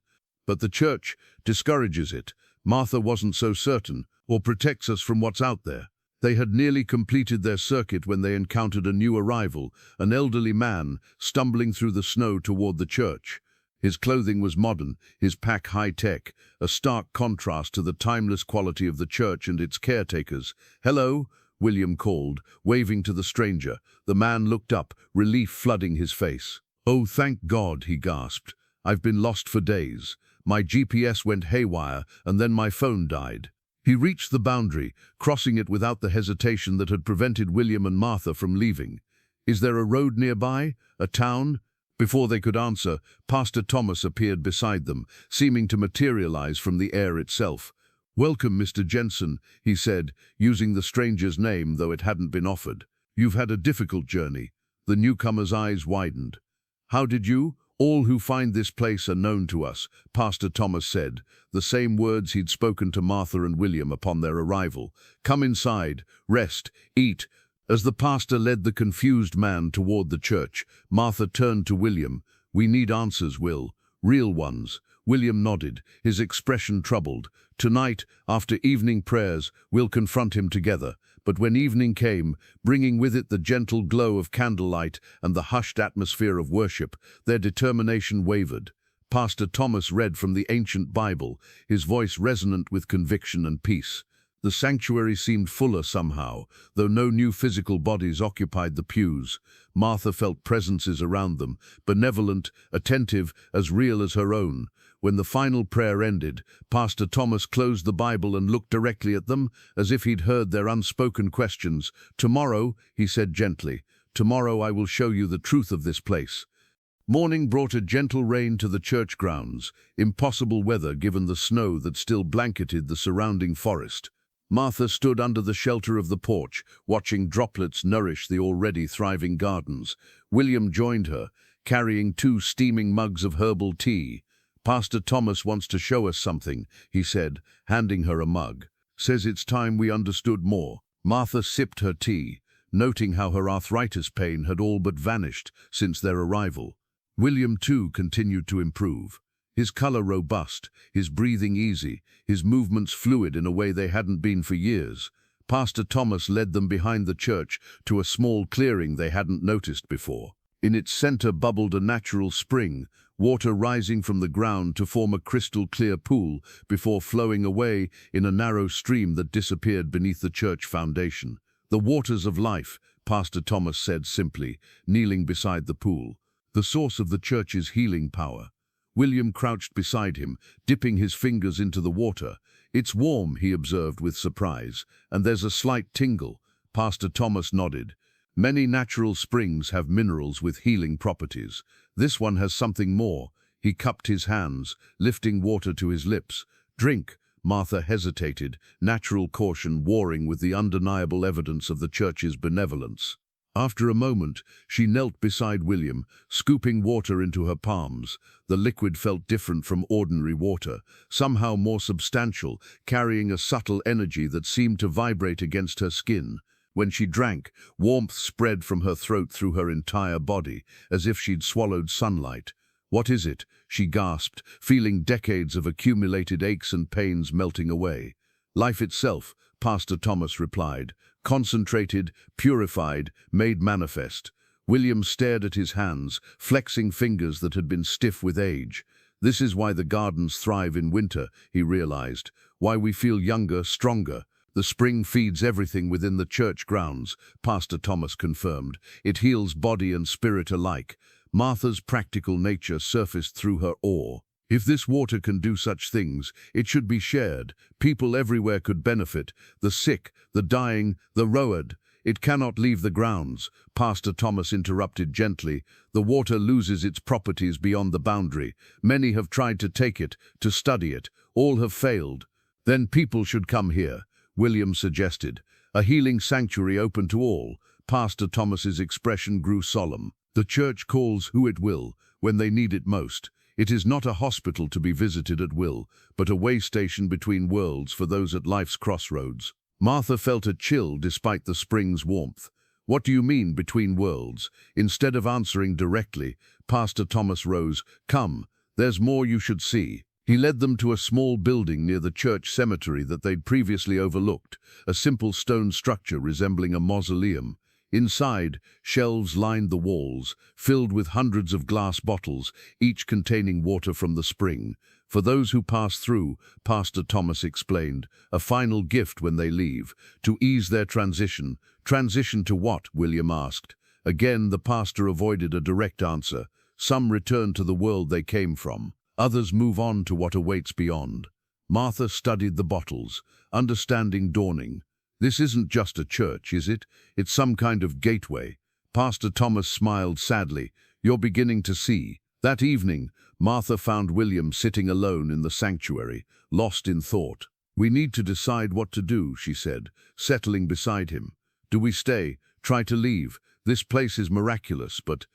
But the church discourages it. Martha wasn't so certain, or protects us from what's out there. They had nearly completed their circuit when they encountered a new arrival, an elderly man, stumbling through the snow toward the church. His clothing was modern, his pack high-tech, a stark contrast to the timeless quality of the church and its caretakers. "Hello," William called, waving to the stranger. The man looked up, relief flooding his face. "Oh, thank God," he gasped. "I've been lost for days. My GPS went haywire, and then my phone died." He reached the boundary, crossing it without the hesitation that had prevented William and Martha from leaving. "Is there a road nearby? A town?" Before they could answer, Pastor Thomas appeared beside them, seeming to materialize from the air itself. "Welcome, Mr. Jensen," he said, using the stranger's name though it hadn't been offered. "You've had a difficult journey." The newcomer's eyes widened. "How did you? All who find this place are known to us," Pastor Thomas said, the same words he'd spoken to Martha and William upon their arrival. "Come inside, rest, eat." As the pastor led the confused man toward the church, Martha turned to William. "We need answers, Will. Real ones." William nodded, his expression troubled. "Tonight, after evening prayers, we'll confront him together." But when evening came, bringing with it the gentle glow of candlelight and the hushed atmosphere of worship, their determination wavered. Pastor Thomas read from the ancient Bible, his voice resonant with conviction and peace. The sanctuary seemed fuller somehow, though no new physical bodies occupied the pews. Martha felt presences around them, benevolent, attentive, as real as her own. When the final prayer ended, Pastor Thomas closed the Bible and looked directly at them, as if he'd heard their unspoken questions. "Tomorrow," he said gently, "tomorrow I will show you the truth of this place." Morning brought a gentle rain to the church grounds, impossible weather given the snow that still blanketed the surrounding forest. Martha stood under the shelter of the porch, watching droplets nourish the already thriving gardens. William joined her, carrying 2 steaming mugs of herbal tea. "Pastor Thomas wants to show us something," he said, handing her a mug. "Says it's time we understood more." Martha sipped her tea, noting how her arthritis pain had all but vanished since their arrival. William, too, continued to improve. His color robust, his breathing easy, his movements fluid in a way they hadn't been for years. Pastor Thomas led them behind the church to a small clearing they hadn't noticed before. In its center bubbled a natural spring, water rising from the ground to form a crystal-clear pool before flowing away in a narrow stream that disappeared beneath the church foundation. "The waters of life," Pastor Thomas said simply, kneeling beside the pool. "The source of the church's healing power." William crouched beside him, dipping his fingers into the water. "It's warm," he observed with surprise, "and there's a slight tingle." Pastor Thomas nodded. "Many natural springs have minerals with healing properties. This one has something more." He cupped his hands, lifting water to his lips. "Drink." Martha hesitated, natural caution warring with the undeniable evidence of the church's benevolence. After a moment, she knelt beside William, scooping water into her palms. The liquid felt different from ordinary water, somehow more substantial, carrying a subtle energy that seemed to vibrate against her skin. When she drank, warmth spread from her throat through her entire body, as if she'd swallowed sunlight. "What is it?" she gasped, feeling decades of accumulated aches and pains melting away. "Life itself," Pastor Thomas replied, "concentrated, purified, made manifest." William stared at his hands, flexing fingers that had been stiff with age. "This is why the gardens thrive in winter," he realized, "why we feel younger, stronger." "The spring feeds everything within the church grounds," Pastor Thomas confirmed. "It heals body and spirit alike." Martha's practical nature surfaced through her awe. "If this water can do such things, it should be shared. People everywhere could benefit. The sick, the dying, the rowed. It cannot leave the grounds." Pastor Thomas interrupted gently. "The water loses its properties beyond the boundary. Many have tried to take it, to study it. All have failed." "Then people should come here," William suggested. "A healing sanctuary open to all." Pastor Thomas's expression grew solemn. "The church calls who it will, when they need it most. It is not a hospital to be visited at will, but a way station between worlds for those at life's crossroads." Martha felt a chill despite the spring's warmth. "What do you mean, between worlds?" Instead of answering directly, Pastor Thomas rose. "Come, there's more you should see." He led them to a small building near the church cemetery that they'd previously overlooked, a simple stone structure resembling a mausoleum. Inside, shelves lined the walls, filled with hundreds of glass bottles, each containing water from the spring. "For those who pass through," Pastor Thomas explained, "a final gift when they leave, to ease their transition." "Transition to what?" William asked. Again, the pastor avoided a direct answer. "Some return to the world they came from. Others move on to what awaits beyond." Martha studied the bottles, understanding dawning. "This isn't just a church, is it? It's some kind of gateway." Pastor Thomas smiled sadly. "You're beginning to see." That evening, Martha found William sitting alone in the sanctuary, lost in thought. "We need to decide what to do," she said, settling beside him. "Do we stay? Try to leave? This place is miraculous, but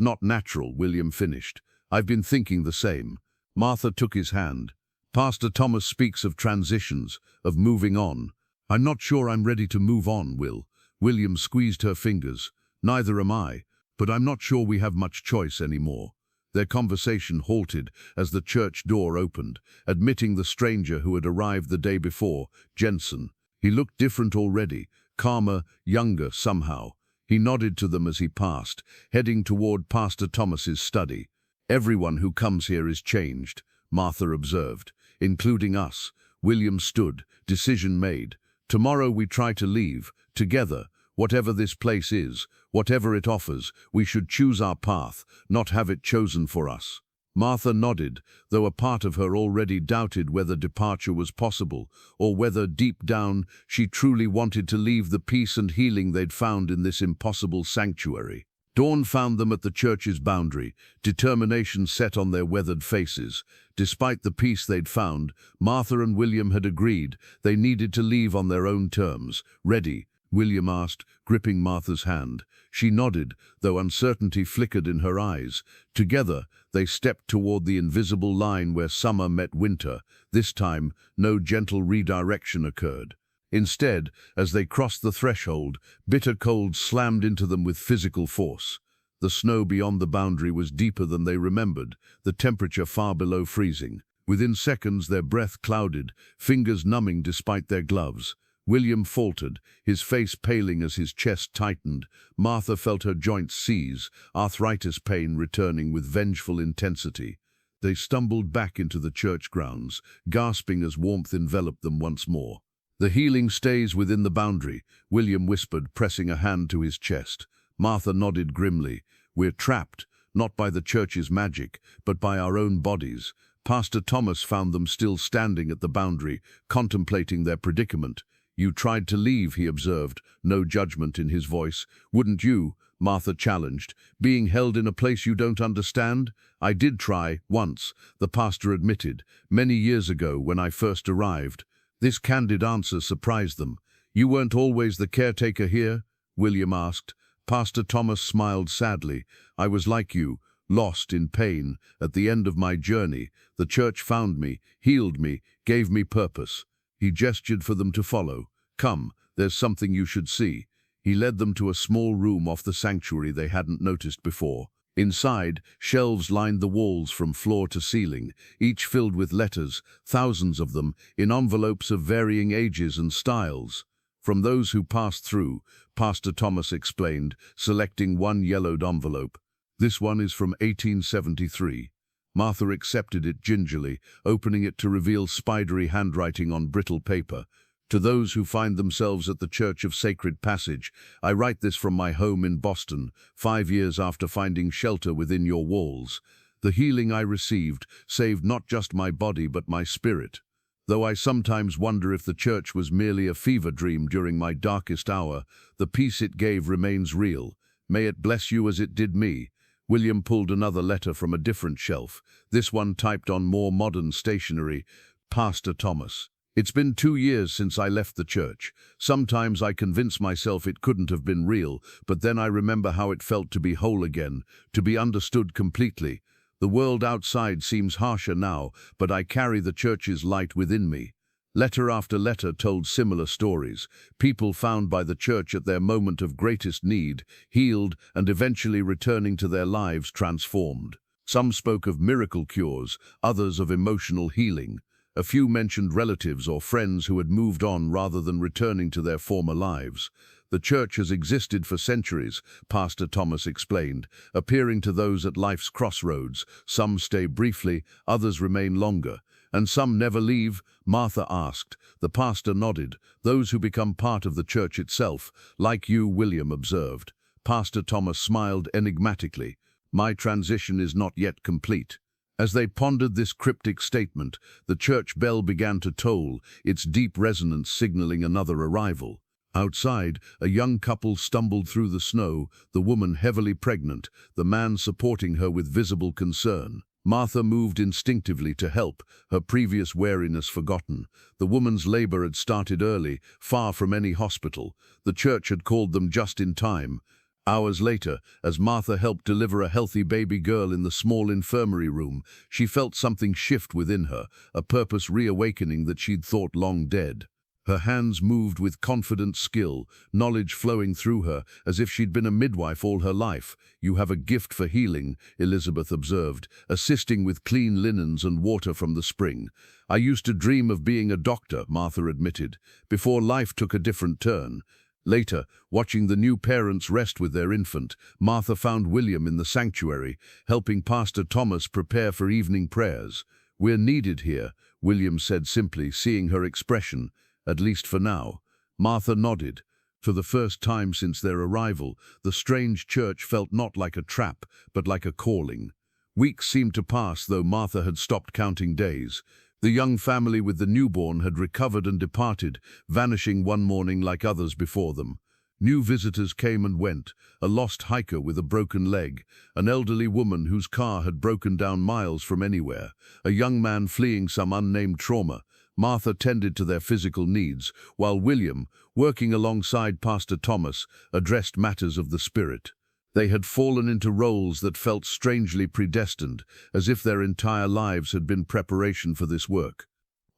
not natural," William finished. "I've been thinking the same." Martha took his hand. "Pastor Thomas speaks of transitions, of moving on." "I'm not sure I'm ready to move on, Will." William squeezed her fingers. "Neither am I, but I'm not sure we have much choice anymore." Their conversation halted as the church door opened, admitting the stranger who had arrived the day before, Jensen. He looked different already, calmer, younger somehow. He nodded to them as he passed, heading toward Pastor Thomas's study. "Everyone who comes here is changed," Martha observed, "including us." William stood, decision made. "Tomorrow we try to leave, together. Whatever this place is, whatever it offers, we should choose our path, not have it chosen for us." Martha nodded, though a part of her already doubted whether departure was possible, or whether, deep down, she truly wanted to leave the peace and healing they'd found in this impossible sanctuary. Dawn found them at the church's boundary, determination set on their weathered faces. Despite the peace they'd found, Martha and William had agreed they needed to leave on their own terms. "Ready?" William asked, gripping Martha's hand. She nodded, though uncertainty flickered in her eyes. Together, they stepped toward the invisible line where summer met winter. This time, no gentle redirection occurred. Instead, as they crossed the threshold, bitter cold slammed into them with physical force. The snow beyond the boundary was deeper than they remembered, the temperature far below freezing. Within seconds, their breath clouded, fingers numbing despite their gloves. William faltered, his face paling as his chest tightened. Martha felt her joints seize, arthritis pain returning with vengeful intensity. They stumbled back into the church grounds, gasping as warmth enveloped them once more. "The healing stays within the boundary," William whispered, pressing a hand to his chest. Martha nodded grimly. "We're trapped, not by the church's magic, but by our own bodies." Pastor Thomas found them still standing at the boundary, contemplating their predicament. "You tried to leave," he observed, no judgment in his voice. "Wouldn't you?" Martha challenged. "Being held in a place you don't understand?" "I did try, once," the pastor admitted, "many years ago when I first arrived." This candid answer surprised them. "You weren't always the caretaker here?" William asked. Pastor Thomas smiled sadly. "I was like you, lost in pain. At the end of my journey, the church found me, healed me, gave me purpose." He gestured for them to follow. "Come, there's something you should see." He led them to a small room off the sanctuary they hadn't noticed before. Inside, shelves lined the walls from floor to ceiling, each filled with letters, thousands of them, in envelopes of varying ages and styles. From those who passed through, Pastor Thomas explained, selecting one yellowed envelope. "This one is from 1873. Martha accepted it gingerly, opening it to reveal spidery handwriting on brittle paper. "To those who find themselves at the Church of Sacred Passage, I write this from my home in Boston, 5 years after finding shelter within your walls. The healing I received saved not just my body but my spirit. Though I sometimes wonder if the church was merely a fever dream during my darkest hour, the peace it gave remains real. May it bless you as it did me." William pulled another letter from a different shelf, this one typed on more modern stationery. "Pastor Thomas. It's been 2 years since I left the church. Sometimes I convince myself it couldn't have been real, but then I remember how it felt to be whole again, to be understood completely. The world outside seems harsher now, but I carry the church's light within me." Letter after letter told similar stories, people found by the church at their moment of greatest need, healed and eventually returning to their lives transformed. Some spoke of miracle cures, others of emotional healing. A few mentioned relatives or friends who had moved on rather than returning to their former lives. "The church has existed for centuries," Pastor Thomas explained, appearing to those at life's crossroads. "Some stay briefly, others remain longer. And some never leave?" Martha asked. The pastor nodded. "Those who become part of the church itself, like you," William observed. Pastor Thomas smiled enigmatically. "My transition is not yet complete." As they pondered this cryptic statement, the church bell began to toll, its deep resonance signaling another arrival. Outside, a young couple stumbled through the snow, the woman heavily pregnant, the man supporting her with visible concern. Martha moved instinctively to help, her previous wariness forgotten. The woman's labor had started early, far from any hospital. The church had called them just in time. Hours later, as Martha helped deliver a healthy baby girl in the small infirmary room, she felt something shift within her, a purpose reawakening that she'd thought long dead. Her hands moved with confident skill, knowledge flowing through her, as if she'd been a midwife all her life. "You have a gift for healing," Elizabeth observed, assisting with clean linens and water from the spring. "I used to dream of being a doctor," Martha admitted, before life took a different turn. Later, watching the new parents rest with their infant, Martha found William in the sanctuary, helping Pastor Thomas prepare for evening prayers. "We're needed here," William said simply, seeing her expression. "At least for now." Martha nodded. For the first time since their arrival, the strange church felt not like a trap, but like a calling. Weeks seemed to pass, though Martha had stopped counting days. The young family with the newborn had recovered and departed, vanishing one morning like others before them. New visitors came and went, a lost hiker with a broken leg, an elderly woman whose car had broken down miles from anywhere, a young man fleeing some unnamed trauma. Martha tended to their physical needs, while William, working alongside Pastor Thomas, addressed matters of the spirit. They had fallen into roles that felt strangely predestined, as if their entire lives had been preparation for this work.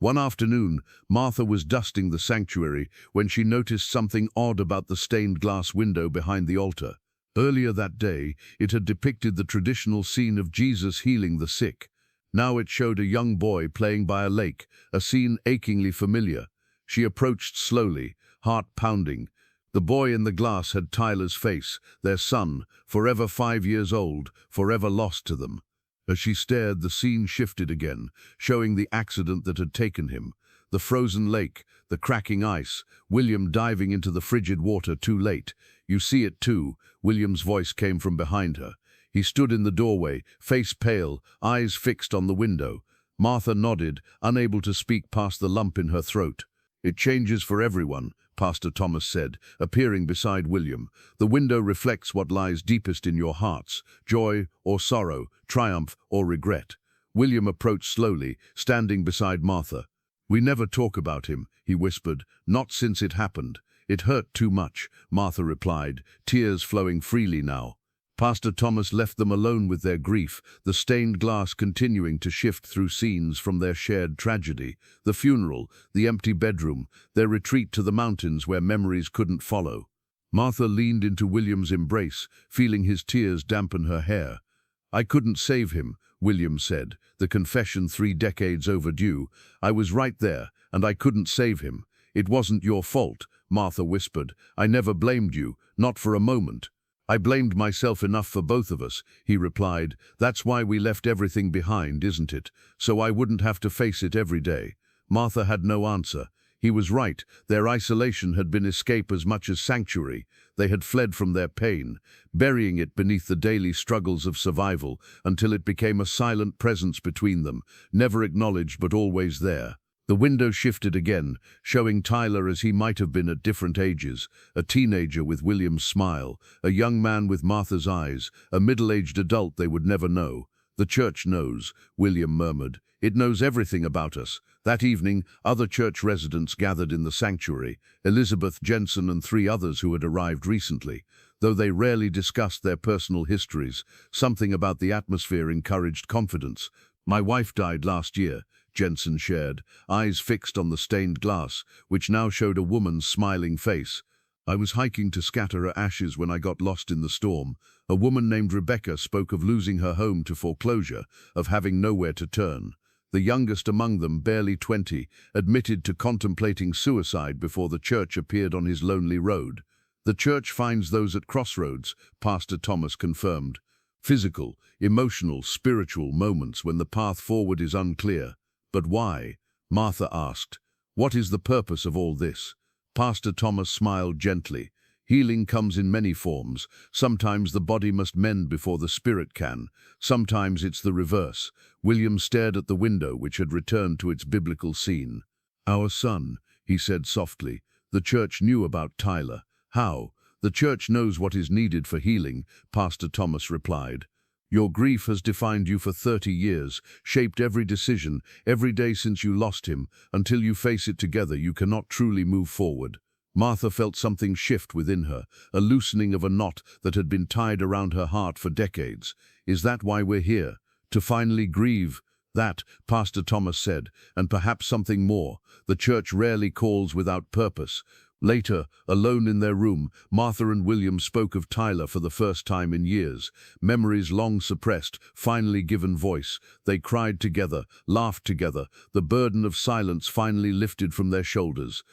One afternoon, Martha was dusting the sanctuary when she noticed something odd about the stained glass window behind the altar. Earlier that day, it had depicted the traditional scene of Jesus healing the sick. Now it showed a young boy playing by a lake, a scene achingly familiar. She approached slowly, heart pounding. The boy in the glass had Tyler's face, their son, forever 5 years old, forever lost to them. As she stared, the scene shifted again, showing the accident that had taken him. The frozen lake, the cracking ice, William diving into the frigid water too late. "You see it too," William's voice came from behind her. He stood in the doorway, face pale, eyes fixed on the window. Martha nodded, unable to speak past the lump in her throat. "It changes for everyone," Pastor Thomas said, appearing beside William. "The window reflects what lies deepest in your hearts, joy or sorrow, triumph or regret." William approached slowly, standing beside Martha. "We never talk about him," he whispered, "not since it happened." "It hurt too much," Martha replied, tears flowing freely now. Pastor Thomas left them alone with their grief, the stained glass continuing to shift through scenes from their shared tragedy, the funeral, the empty bedroom, their retreat to the mountains where memories couldn't follow. Martha leaned into William's embrace, feeling his tears dampen her hair. "I couldn't save him," William said, the confession 3 decades overdue. "I was right there, and I couldn't save him." "It wasn't your fault," Martha whispered. "I never blamed you, not for a moment." "I blamed myself enough for both of us," he replied. "That's why we left everything behind, isn't it? So I wouldn't have to face it every day." Martha had no answer. He was right. Their isolation had been escape as much as sanctuary. They had fled from their pain, burying it beneath the daily struggles of survival, until it became a silent presence between them, never acknowledged but always there. The window shifted again, showing Tyler as he might have been at different ages, a teenager with William's smile, a young man with Martha's eyes, a middle-aged adult they would never know. "The church knows," William murmured. "It knows everything about us." That evening, other church residents gathered in the sanctuary, Elizabeth, Jensen, and 3 others who had arrived recently. Though they rarely discussed their personal histories, something about the atmosphere encouraged confidence. "My wife died last year," Jensen shared, eyes fixed on the stained glass, which now showed a woman's smiling face. "I was hiking to scatter her ashes when I got lost in the storm." A woman named Rebecca spoke of losing her home to foreclosure, of having nowhere to turn. The youngest among them, barely 20, admitted to contemplating suicide before the church appeared on his lonely road. "The church finds those at crossroads," Pastor Thomas confirmed. "Physical, emotional, spiritual moments when the path forward is unclear." "But why?" Martha asked. "What is the purpose of all this?" Pastor Thomas smiled gently. "Healing comes in many forms. Sometimes the body must mend before the spirit can. Sometimes it's the reverse." William stared at the window, which had returned to its biblical scene. "Our son," he said softly. "The church knew about Tyler." "How?" "The church knows what is needed for healing," Pastor Thomas replied. Your grief has defined you for 30 years, shaped every decision, every day since you lost him. Until you face it together, you cannot truly move forward. Martha felt something shift within her, a loosening of a knot that had been tied around her heart for decades. Is that why we're here? To finally grieve? That, Pastor Thomas said, and perhaps something more. The church rarely calls without purpose. Later, alone in their room, Martha and William spoke of Tyler for the first time in years. Memories long suppressed, finally given voice. They cried together, laughed together, the burden of silence finally lifted from their shoulders.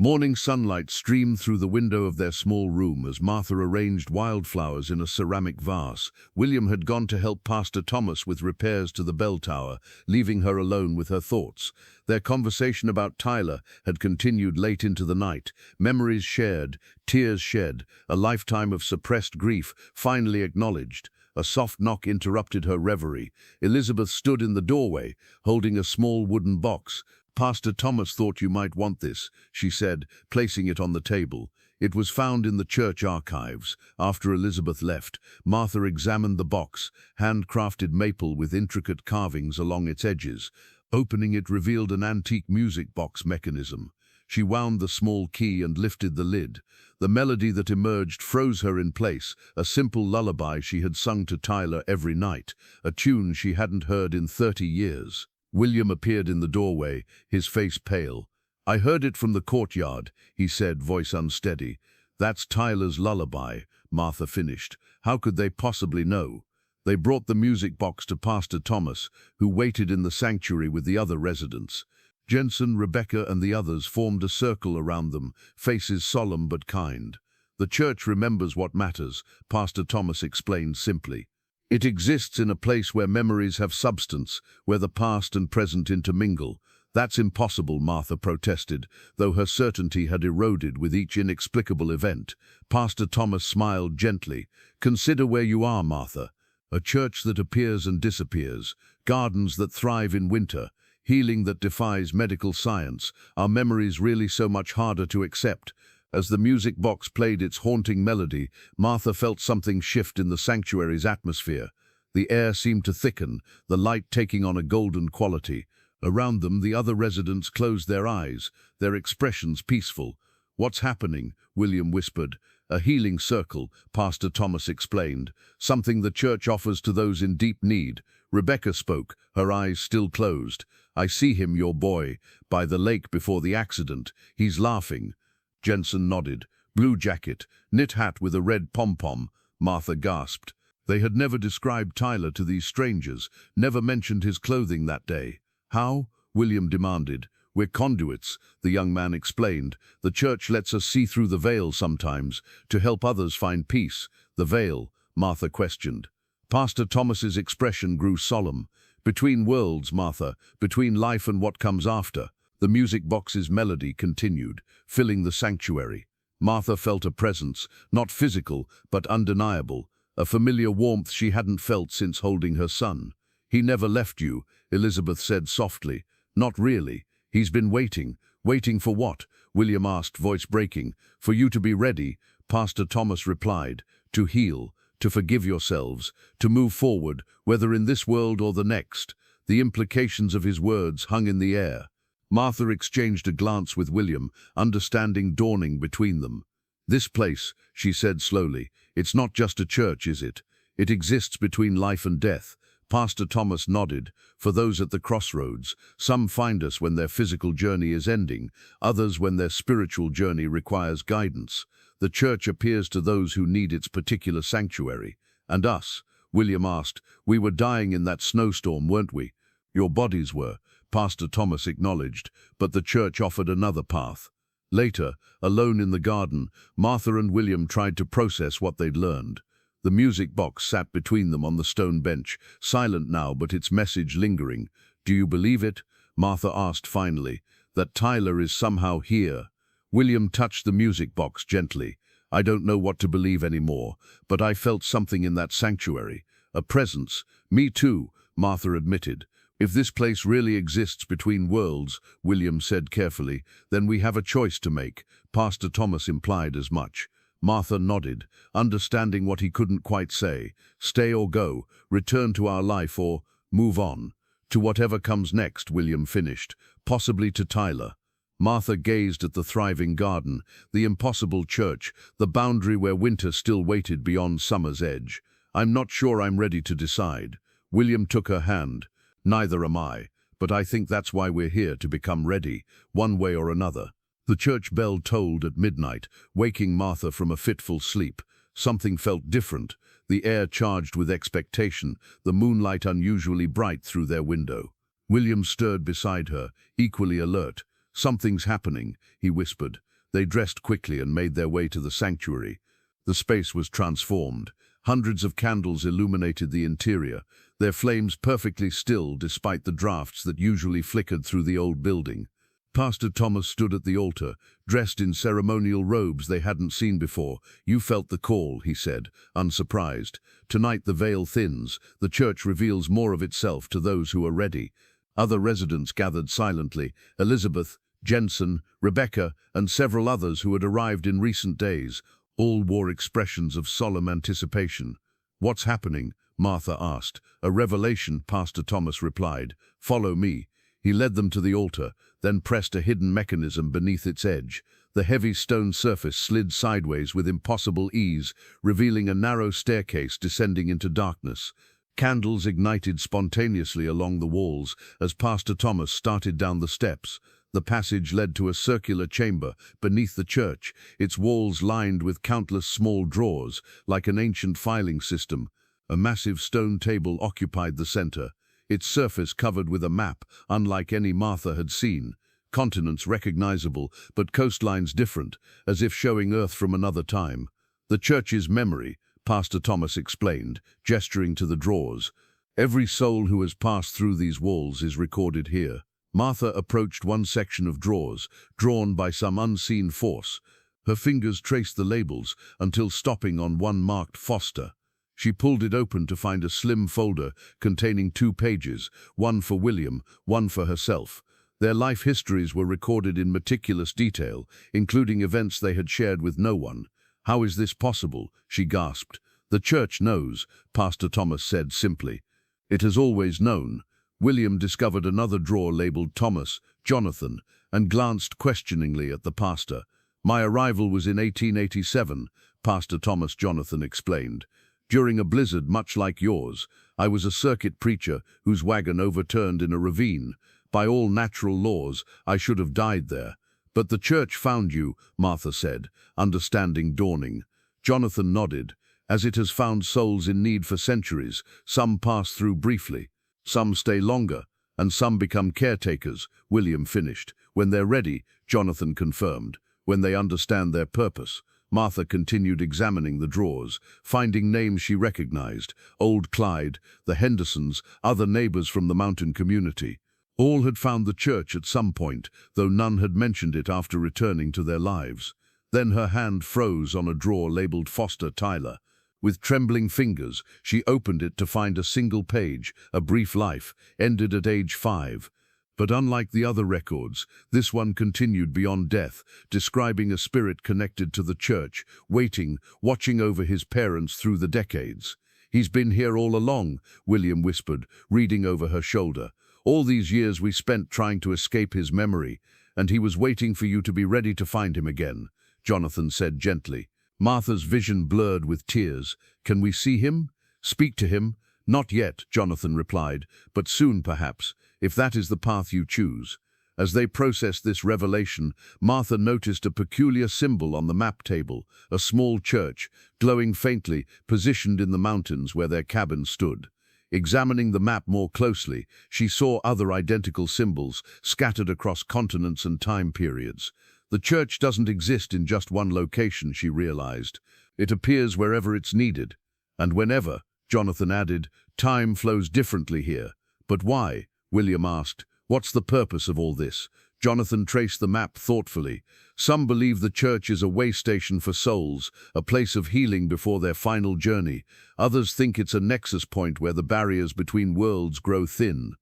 Morning sunlight streamed through the window of their small room as Martha arranged wildflowers in a ceramic vase. William had gone to help Pastor Thomas with repairs to the bell tower, leaving her alone with her thoughts. Their conversation about Tyler had continued late into the night. Memories shared, tears shed, a lifetime of suppressed grief finally acknowledged. A soft knock interrupted her reverie. Elizabeth stood in the doorway, holding a small wooden box. "Pastor Thomas thought you might want this," she said, placing it on the table. It was found in the church archives. After Elizabeth left, Martha examined the box, handcrafted maple with intricate carvings along its edges. Opening it revealed an antique music box mechanism. She wound the small key and lifted the lid. The melody that emerged froze her in place, a simple lullaby she had sung to Tyler every night, a tune she hadn't heard in 30 years. William appeared in the doorway, his face pale. "I heard it from the courtyard," he said, voice unsteady. "That's Tyler's lullaby," Martha finished. "How could they possibly know?" They brought the music box to Pastor Thomas, who waited in the sanctuary with the other residents. Jensen, Rebecca, and the others formed a circle around them, faces solemn but kind. "The church remembers what matters," Pastor Thomas explained simply. "It exists in a place where memories have substance, where the past and present intermingle." "That's impossible," Martha protested, though her certainty had eroded with each inexplicable event. Pastor Thomas smiled gently. "Consider where you are, Martha. A church that appears and disappears, gardens that thrive in winter, healing that defies medical science. Are memories really so much harder to accept?" As the music box played its haunting melody, Martha felt something shift in the sanctuary's atmosphere. The air seemed to thicken, the light taking on a golden quality. Around them, the other residents closed their eyes, their expressions peaceful. "What's happening?" William whispered. "A healing circle," Pastor Thomas explained, "something the church offers to those in deep need." Rebecca spoke, her eyes still closed. "I see him, your boy, by the lake before the accident. He's laughing." Jensen nodded. "Blue jacket, knit hat with a red pom-pom," Martha gasped. They had never described Tyler to these strangers, never mentioned his clothing that day. "How?" William demanded. "We're conduits," the young man explained. "The church lets us see through the veil sometimes, to help others find peace." "The veil?" Martha questioned. Pastor Thomas's expression grew solemn. "Between worlds, Martha, between life and what comes after." The music box's melody continued, filling the sanctuary. Martha felt a presence, not physical, but undeniable, a familiar warmth she hadn't felt since holding her son. "He never left you," Elizabeth said softly. "Not really. He's been waiting." "Waiting for what?" William asked, voice breaking. "For you to be ready," Pastor Thomas replied. "To heal, to forgive yourselves, to move forward, whether in this world or the next." The implications of his words hung in the air. Martha exchanged a glance with William, understanding dawning between them. "This place," she said slowly, "it's not just a church, is it? It exists between life and death." Pastor Thomas nodded. "For those at the crossroads, some find us when their physical journey is ending, others when their spiritual journey requires guidance. The church appears to those who need its particular sanctuary." "And us?" William asked. "We were dying in that snowstorm, weren't we?" "Your bodies were," Pastor Thomas acknowledged, "but the church offered another path." Later, alone in the garden, Martha and William tried to process what they'd learned. The music box sat between them on the stone bench, silent now but its message lingering. "Do you believe it?" Martha asked finally. "That Tyler is somehow here?" William touched the music box gently. "I don't know what to believe anymore, but I felt something in that sanctuary. A presence." "Me too," Martha admitted. "If this place really exists between worlds," William said carefully, "then we have a choice to make." Pastor Thomas implied as much. Martha nodded, understanding what he couldn't quite say. Stay or go, return to our life or move on. To whatever comes next, William finished, possibly to Tyler. Martha gazed at the thriving garden, the impossible church, the boundary where winter still waited beyond summer's edge. I'm not sure I'm ready to decide. William took her hand. Neither am I, but I think that's why we're here, to become ready, one way or another. The church bell tolled at midnight, waking Martha from a fitful sleep. Something felt different, the air charged with expectation, the moonlight unusually bright through their window. William stirred beside her, equally alert. "Something's happening," he whispered. They dressed quickly and made their way to the sanctuary. The space was transformed. Hundreds of candles illuminated the interior, their flames perfectly still despite the drafts that usually flickered through the old building. Pastor Thomas stood at the altar, dressed in ceremonial robes they hadn't seen before. "You felt the call," he said, unsurprised. "Tonight the veil thins, the church reveals more of itself to those who are ready." Other residents gathered silently, Elizabeth, Jensen, Rebecca, and several others who had arrived in recent days. All wore expressions of solemn anticipation. "What's happening?" Martha asked. "A revelation," Pastor Thomas replied. "Follow me." He led them to the altar, then pressed a hidden mechanism beneath its edge. The heavy stone surface slid sideways with impossible ease, revealing a narrow staircase descending into darkness. Candles ignited spontaneously along the walls as Pastor Thomas started down the steps. The passage led to a circular chamber beneath the church, its walls lined with countless small drawers, like an ancient filing system. A massive stone table occupied the center, its surface covered with a map unlike any Martha had seen. Continents recognizable, but coastlines different, as if showing Earth from another time. "The church's memory," Pastor Thomas explained, gesturing to the drawers. "Every soul who has passed through these walls is recorded here." Martha approached one section of drawers, drawn by some unseen force. Her fingers traced the labels until stopping on one marked Foster. She pulled it open to find a slim folder containing 2 pages, one for William, one for herself. Their life histories were recorded in meticulous detail, including events they had shared with no one. "How is this possible?" she gasped. "The church knows," Pastor Thomas said simply. "It has always known." William discovered another drawer labeled Thomas, Jonathan, and glanced questioningly at the pastor. "My arrival was in 1887, Pastor Thomas Jonathan explained. "During a blizzard much like yours. I was a circuit preacher whose wagon overturned in a ravine. By all natural laws, I should have died there. But the church found you," Martha said, understanding dawning. Jonathan nodded. "As it has found souls in need for centuries, some pass through briefly. Some stay longer, and some become caretakers," William finished. "When they're ready," Jonathan confirmed, "when they understand their purpose." Martha continued examining the drawers, finding names she recognized: Old Clyde, the Hendersons, other neighbors from the mountain community. All had found the church at some point, though none had mentioned it after returning to their lives. Then her hand froze on a drawer labeled Foster Tyler. With trembling fingers, she opened it to find a single page, a brief life, ended at age 5. But unlike the other records, this one continued beyond death, describing a spirit connected to the church, waiting, watching over his parents through the decades. "He's been here all along," William whispered, reading over her shoulder. "All these years we spent trying to escape his memory, and he was waiting for you to be ready to find him again," Jonathan said gently. Martha's vision blurred with tears. "Can we see him? Speak to him?" "Not yet," Jonathan replied, "but soon perhaps, if that is the path you choose." As they processed this revelation, Martha noticed a peculiar symbol on the map table, a small church, glowing faintly, positioned in the mountains where their cabin stood. Examining the map more closely, she saw other identical symbols scattered across continents and time periods. The church doesn't exist in just one location, she realized. It appears wherever it's needed. And whenever, Jonathan added, time flows differently here. "But why?" William asked. "What's the purpose of all this?" Jonathan traced the map thoughtfully. "Some believe the church is a way station for souls, a place of healing before their final journey. Others think it's a nexus point where the barriers between worlds grow thin."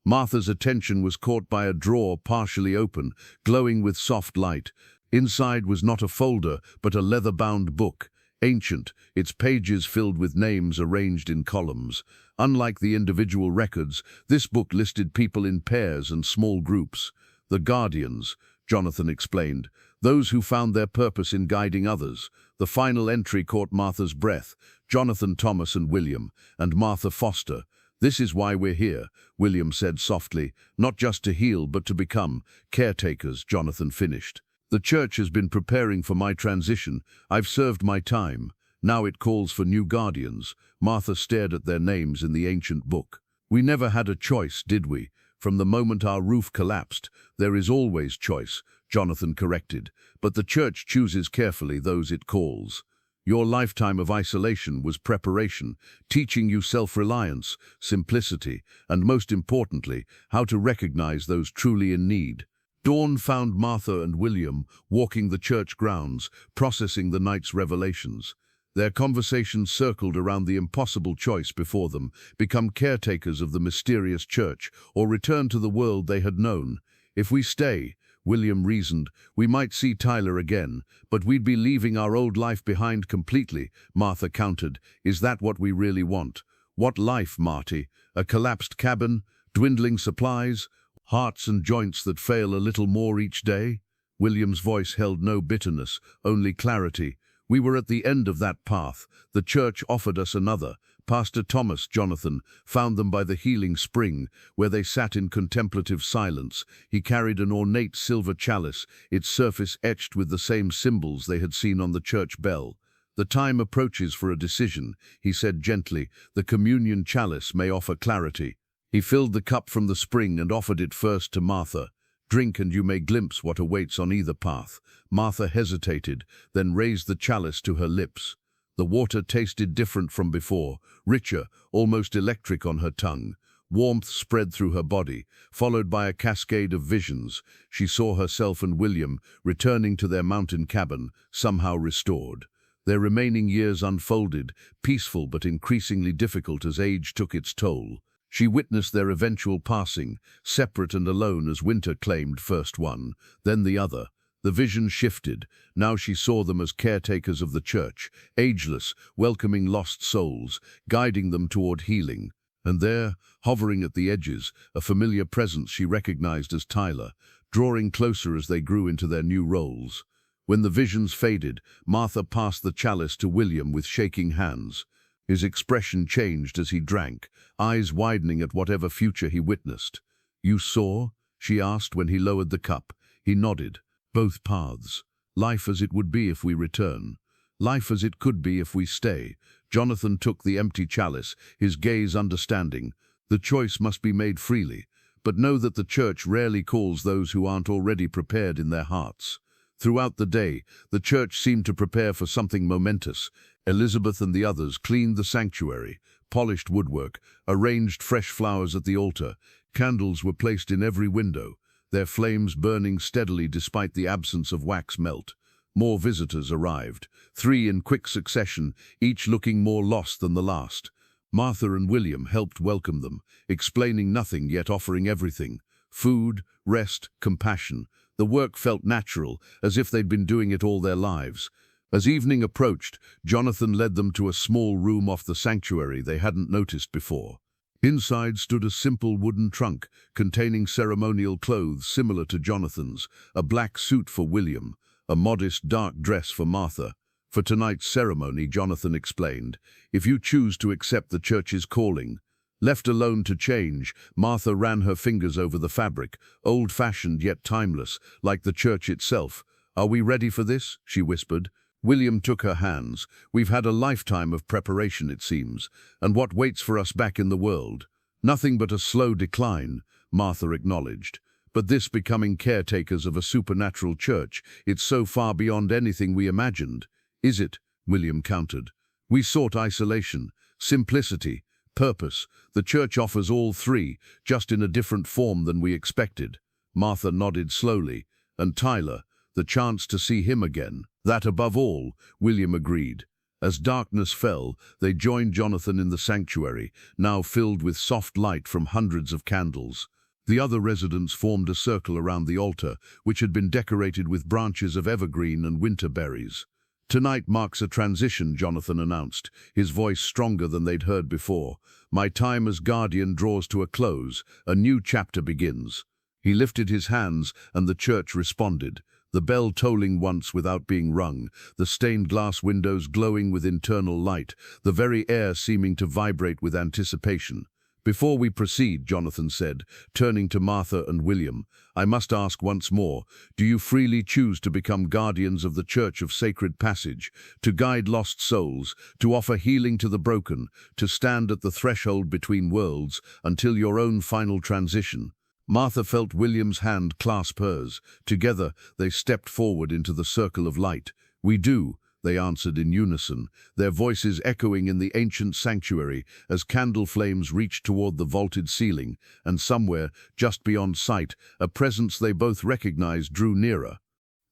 Martha's attention was caught by a drawer partially open, glowing with soft light. Inside was not a folder, but a leather-bound book, ancient, its pages filled with names arranged in columns. Unlike the individual records, this book listed people in pairs and small groups. The guardians, Jonathan explained, those who found their purpose in guiding others. The final entry caught Martha's breath. Jonathan, Thomas and William, and Martha Foster. "This is why we're here," William said softly. "Not just to heal, but to become caretakers," Jonathan finished. "The church has been preparing for my transition. I've served my time. Now it calls for new guardians." Martha stared at their names in the ancient book. "We never had a choice, did we? From the moment our roof collapsed, there is always choice," Jonathan corrected. "But the church chooses carefully those it calls. Your lifetime of isolation was preparation, teaching you self-reliance, simplicity, and most importantly, how to recognize those truly in need." Dawn found Martha and William walking the church grounds, processing the night's revelations. Their conversation circled around the impossible choice before them: become caretakers of the mysterious church, or return to the world they had known. "If we stay," William reasoned, "we might see Tyler again, but we'd be leaving our old life behind completely," Martha countered. "Is that what we really want?" "What life, Marty? A collapsed cabin? Dwindling supplies? Hearts and joints that fail a little more each day?" William's voice held no bitterness, only clarity. "We were at the end of that path. The church offered us another. Pastor Thomas, Jonathan, found them by the healing spring, where they sat in contemplative silence. He carried an ornate silver chalice, its surface etched with the same symbols they had seen on the church bell. "The time approaches for a decision," he said gently. "The communion chalice may offer clarity." He filled the cup from the spring and offered it first to Martha. "Drink and you may glimpse what awaits on either path." Martha hesitated, then raised the chalice to her lips. The water tasted different from before, richer, almost electric on her tongue. Warmth spread through her body, followed by a cascade of visions. She saw herself and William returning to their mountain cabin, somehow restored. Their remaining years unfolded, peaceful but increasingly difficult as age took its toll. She witnessed their eventual passing, separate and alone as winter claimed first one, then the other. The vision shifted. Now she saw them as caretakers of the church, ageless, welcoming lost souls, guiding them toward healing. And there, hovering at the edges, a familiar presence she recognized as Tyler, drawing closer as they grew into their new roles. When the visions faded, Martha passed the chalice to William with shaking hands. His expression changed as he drank, eyes widening at whatever future he witnessed. "You saw?" she asked when he lowered the cup. He nodded. "Both paths. Life as it would be if we return. Life as it could be if we stay." Jonathan took the empty chalice, his gaze understanding. "The choice must be made freely, but know that the church rarely calls those who aren't already prepared in their hearts." Throughout the day, the church seemed to prepare for something momentous. Elizabeth and the others cleaned the sanctuary, polished woodwork, arranged fresh flowers at the altar. Candles were placed in every window, their flames burning steadily despite the absence of wax melt. More visitors arrived, 3 in quick succession, each looking more lost than the last. Martha and William helped welcome them, explaining nothing yet offering everything: food, rest, compassion. The work felt natural, as if they'd been doing it all their lives. As evening approached, Jonathan led them to a small room off the sanctuary they hadn't noticed before. Inside stood a simple wooden trunk containing ceremonial clothes similar to Jonathan's, a black suit for William, a modest dark dress for Martha. "For tonight's ceremony," Jonathan explained, "if you choose to accept the church's calling." Left alone to change, Martha ran her fingers over the fabric, old-fashioned yet timeless, like the church itself. "Are we ready for this?" she whispered. William took her hands. "We've had a lifetime of preparation, it seems. And what waits for us back in the world?" "Nothing but a slow decline," Martha acknowledged. "But this becoming caretakers of a supernatural church, it's so far beyond anything we imagined." "Is it?" William countered. "We sought isolation, simplicity, purpose. The church offers all three, just in a different form than we expected." Martha nodded slowly. "And Tyler, the chance to see him again. That above all," William agreed. As darkness fell, they joined Jonathan in the sanctuary, now filled with soft light from hundreds of candles. The other residents formed a circle around the altar, which had been decorated with branches of evergreen and winter berries. "Tonight marks a transition," Jonathan announced, his voice stronger than they'd heard before. "My time as guardian draws to a close. A new chapter begins." He lifted his hands, and the church responded, the bell tolling once without being rung, the stained glass windows glowing with internal light, the very air seeming to vibrate with anticipation. "Before we proceed," Jonathan said, turning to Martha and William, "I must ask once more, do you freely choose to become guardians of the Church of Sacred Passage, to guide lost souls, to offer healing to the broken, to stand at the threshold between worlds until your own final transition?" Martha felt William's hand clasp hers. Together, they stepped forward into the circle of light. "We do," they answered in unison, their voices echoing in the ancient sanctuary as candle flames reached toward the vaulted ceiling, and somewhere, just beyond sight, a presence they both recognized drew nearer.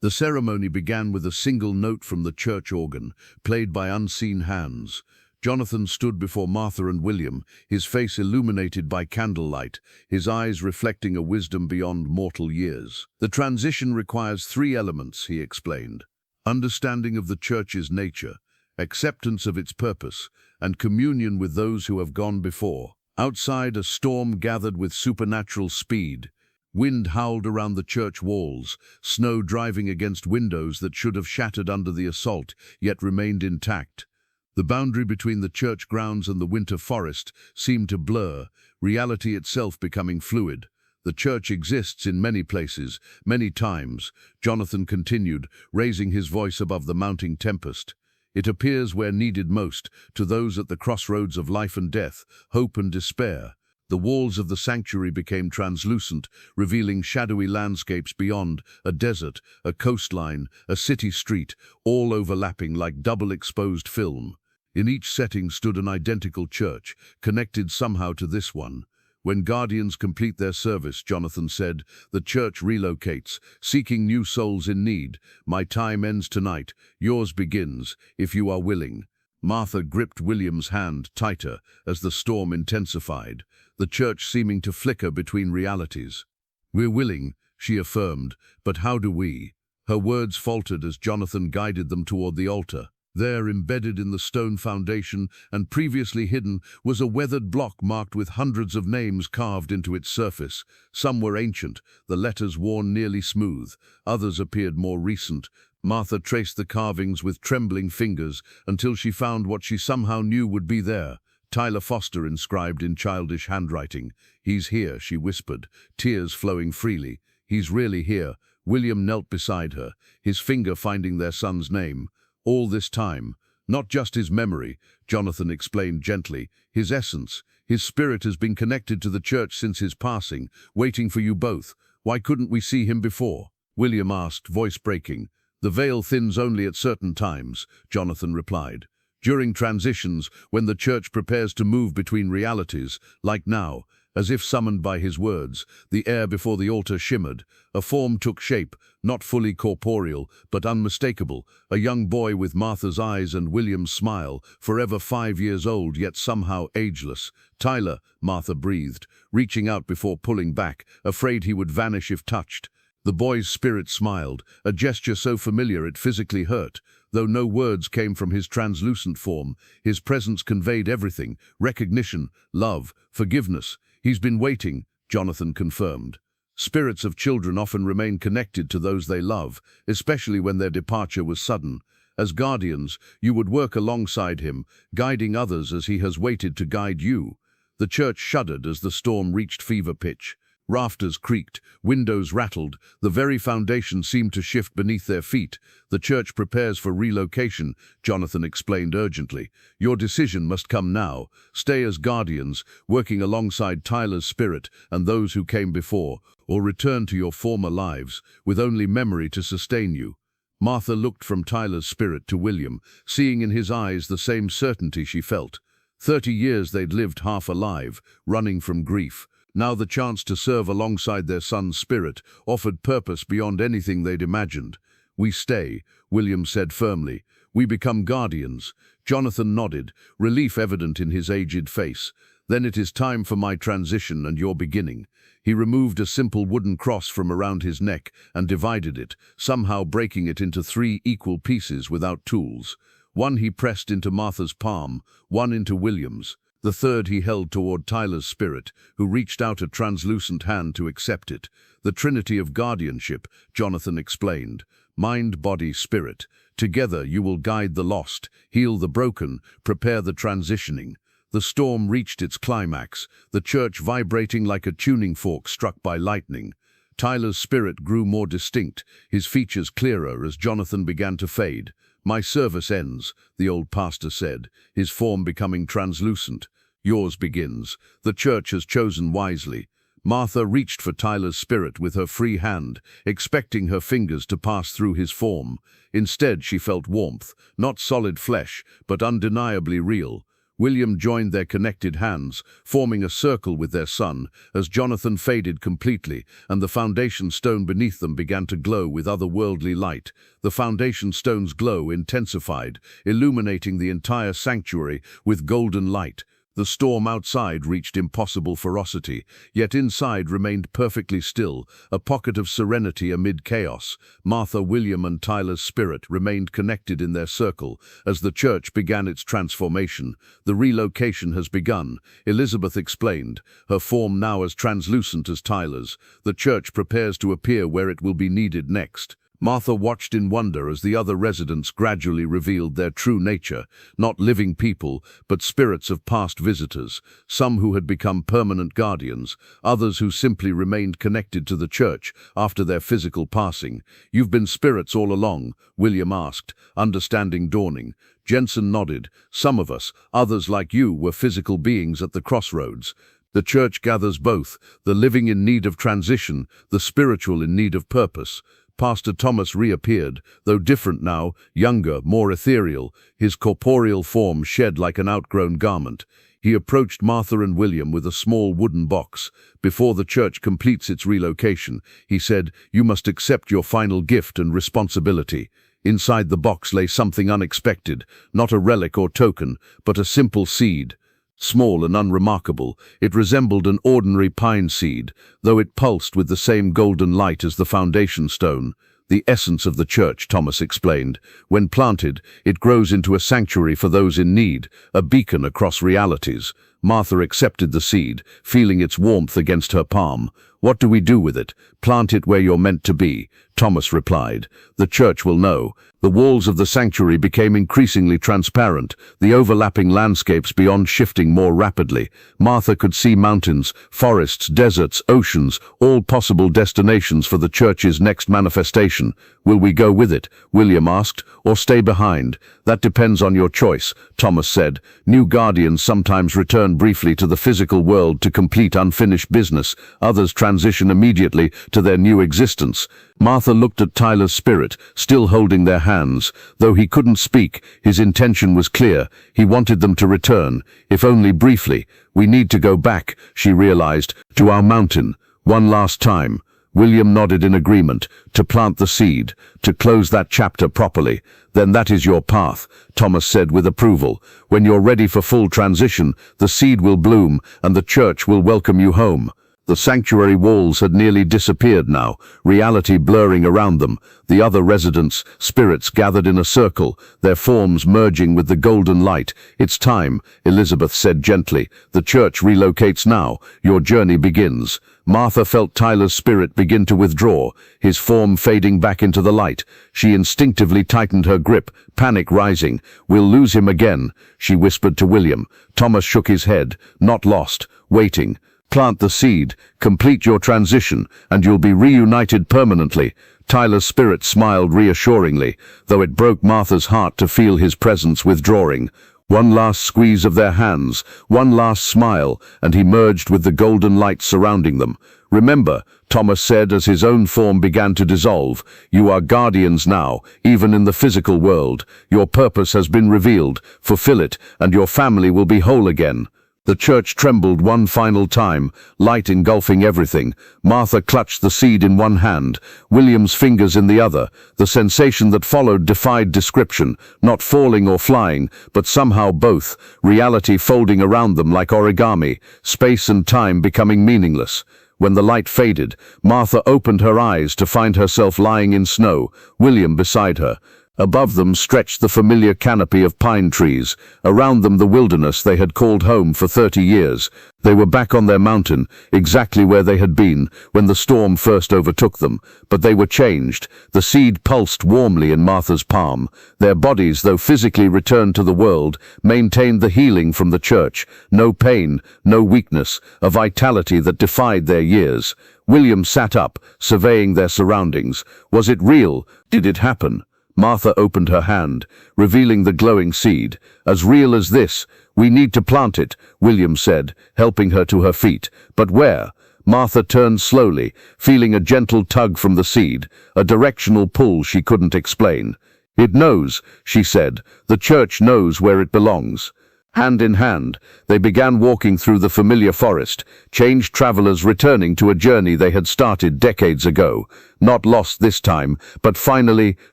The ceremony began with a single note from the church organ, played by unseen hands. Jonathan stood before Martha and William, his face illuminated by candlelight, his eyes reflecting a wisdom beyond mortal years. "The transition requires 3 elements," he explained. "Understanding of the Church's nature, acceptance of its purpose, and communion with those who have gone before." Outside, a storm gathered with supernatural speed. Wind howled around the church walls, snow driving against windows that should have shattered under the assault, yet remained intact. The boundary between the church grounds and the winter forest seemed to blur, reality itself becoming fluid. "The church exists in many places, many times," Jonathan continued, raising his voice above the mounting tempest. "It appears where needed most, to those at the crossroads of life and death, hope and despair." The walls of the sanctuary became translucent, revealing shadowy landscapes beyond, a desert, a coastline, a city street, all overlapping like double-exposed film. In each setting stood an identical church, connected somehow to this one. "When guardians complete their service," Jonathan said, "the church relocates, seeking new souls in need. My time ends tonight, yours begins, if you are willing." Martha gripped William's hand tighter as the storm intensified, the church seeming to flicker between realities. "We're willing," she affirmed, "but how do we?" Her words faltered as Jonathan guided them toward the altar. There, embedded in the stone foundation and previously hidden, was a weathered block marked with hundreds of names carved into its surface. Some were ancient, the letters worn nearly smooth. Others appeared more recent. Martha traced the carvings with trembling fingers until she found what she somehow knew would be there. "Tyler Foster," inscribed in childish handwriting. "He's here," she whispered, tears flowing freely. "He's really here." William knelt beside her, his finger finding their son's name. "All this time, not just his memory," Jonathan explained gently, "his essence, his spirit has been connected to the church since his passing, waiting for you both. Why couldn't we see him before?" William asked, voice breaking. "The veil thins only at certain times," Jonathan replied. "During transitions, when the church prepares to move between realities, like now." As if summoned by his words, the air before the altar shimmered. A form took shape, not fully corporeal, but unmistakable, a young boy with Martha's eyes and William's smile, forever 5 years old, yet somehow ageless. "Tyler," Martha breathed, reaching out before pulling back, afraid he would vanish if touched. The boy's spirit smiled, a gesture so familiar it physically hurt. Though no words came from his translucent form, his presence conveyed everything: recognition, love, forgiveness. "He's been waiting," Jonathan confirmed. Spirits of children often remain connected to those they love, especially when their departure was sudden. As guardians, you would work alongside him, guiding others as he has waited to guide you. The church shuddered as the storm reached fever pitch. Rafters creaked, windows rattled, the very foundation seemed to shift beneath their feet. "The church prepares for relocation," Jonathan explained urgently. "Your decision must come now. Stay as guardians, working alongside Tyler's spirit and those who came before, or return to your former lives, with only memory to sustain you." Martha looked from Tyler's spirit to William, seeing in his eyes the same certainty she felt. 30 years they'd lived half alive, running from grief. Now the chance to serve alongside their son's spirit offered purpose beyond anything they'd imagined. "We stay," William said firmly. "We become guardians." Jonathan nodded, relief evident in his aged face. Then it is time for my transition and your beginning. He removed a simple wooden cross from around his neck and divided it, somehow breaking it into 3 equal pieces without tools. One he pressed into Martha's palm, one into William's. The third he held toward Tyler's spirit, who reached out a translucent hand to accept it. The trinity of guardianship, Jonathan explained. Mind, body, spirit. Together you will guide the lost, heal the broken, prepare the transitioning. The storm reached its climax, the church vibrating like a tuning fork struck by lightning. Tyler's spirit grew more distinct, his features clearer as Jonathan began to fade. "My service ends," the old pastor said, his form becoming translucent. "Yours begins. The church has chosen wisely." Martha reached for Tyler's spirit with her free hand, expecting her fingers to pass through his form. Instead, she felt warmth, not solid flesh, but undeniably real. William joined their connected hands, forming a circle with their son, as Jonathan faded completely, and the foundation stone beneath them began to glow with otherworldly light. The foundation stone's glow intensified, illuminating the entire sanctuary with golden light. The storm outside reached impossible ferocity, yet inside remained perfectly still, a pocket of serenity amid chaos. Martha, William, and Tyler's spirit remained connected in their circle as the church began its transformation. "The relocation has begun," Elizabeth explained, her form now as translucent as Tyler's. "The church prepares to appear where it will be needed next." Martha watched in wonder as the other residents gradually revealed their true nature, not living people, but spirits of past visitors, some who had become permanent guardians, others who simply remained connected to the church after their physical passing. "You've been spirits all along?" William asked, understanding dawning. Jensen nodded. "Some of us, others like you, were physical beings at the crossroads. The church gathers both, the living in need of transition, the spiritual in need of purpose." Pastor Thomas reappeared, though different now, younger, more ethereal, his corporeal form shed like an outgrown garment. He approached Martha and William with a small wooden box. "Before the church completes its relocation," he said, "you must accept your final gift and responsibility." Inside the box lay something unexpected, not a relic or token, but a simple seed. Small and unremarkable, it resembled an ordinary pine seed, though it pulsed with the same golden light as the foundation stone. "The essence of the church," Thomas explained. "When planted, it grows into a sanctuary for those in need, a beacon across realities." Martha accepted the seed, feeling its warmth against her palm. "What do we do with it?" "Plant it where you're meant to be," Thomas replied. "The church will know." The walls of the sanctuary became increasingly transparent, the overlapping landscapes beyond shifting more rapidly. Martha could see mountains, forests, deserts, oceans, all possible destinations for the church's next manifestation. "Will we go with it?" William asked, "or stay behind?" "That depends on your choice," Thomas said. "New guardians sometimes return briefly to the physical world to complete unfinished business. Others transition immediately to their new existence." Martha looked at Tyler's spirit, still holding their hands. Though he couldn't speak, his intention was clear. He wanted them to return, if only briefly. "We need to go back," she realized, "to our mountain. One last time." William nodded in agreement. "To plant the seed, to close that chapter properly. Then that is your path," Thomas said with approval. "When you're ready for full transition, the seed will bloom and the church will welcome you home." The sanctuary walls had nearly disappeared now, reality blurring around them. The other residents, spirits, gathered in a circle, their forms merging with the golden light. "It's time," Elizabeth said gently. "The church relocates now. Your journey begins." Martha felt Tyler's spirit begin to withdraw, his form fading back into the light. She instinctively tightened her grip, panic rising. "We'll lose him again," she whispered to William. Thomas shook his head, not lost, waiting. "Plant the seed, complete your transition, and you'll be reunited permanently." Tyler's spirit smiled reassuringly, though it broke Martha's heart to feel his presence withdrawing. One last squeeze of their hands, one last smile, and he merged with the golden light surrounding them. "Remember," Thomas said as his own form began to dissolve, "you are guardians now, even in the physical world. Your purpose has been revealed. Fulfill it, and your family will be whole again." The church trembled one final time, light engulfing everything. Martha clutched the seed in one hand, William's fingers in the other. The sensation that followed defied description, not falling or flying, but somehow both, reality folding around them like origami, space and time becoming meaningless. When the light faded, Martha opened her eyes to find herself lying in snow, William beside her. Above them stretched the familiar canopy of pine trees, around them the wilderness they had called home for 30 years. They were back on their mountain, exactly where they had been when the storm first overtook them, but they were changed. The seed pulsed warmly in Martha's palm. Their bodies, though physically returned to the world, maintained the healing from the church. No pain, no weakness, a vitality that defied their years. William sat up, surveying their surroundings. Was it real? Did it happen? Martha opened her hand, revealing the glowing seed. As real as this, we need to plant it, William said, helping her to her feet. But where? Martha turned slowly, feeling a gentle tug from the seed, a directional pull she couldn't explain. It knows, she said. The church knows where it belongs. Hand in hand, they began walking through the familiar forest, changed travelers returning to a journey they had started decades ago. Not lost this time, but finally,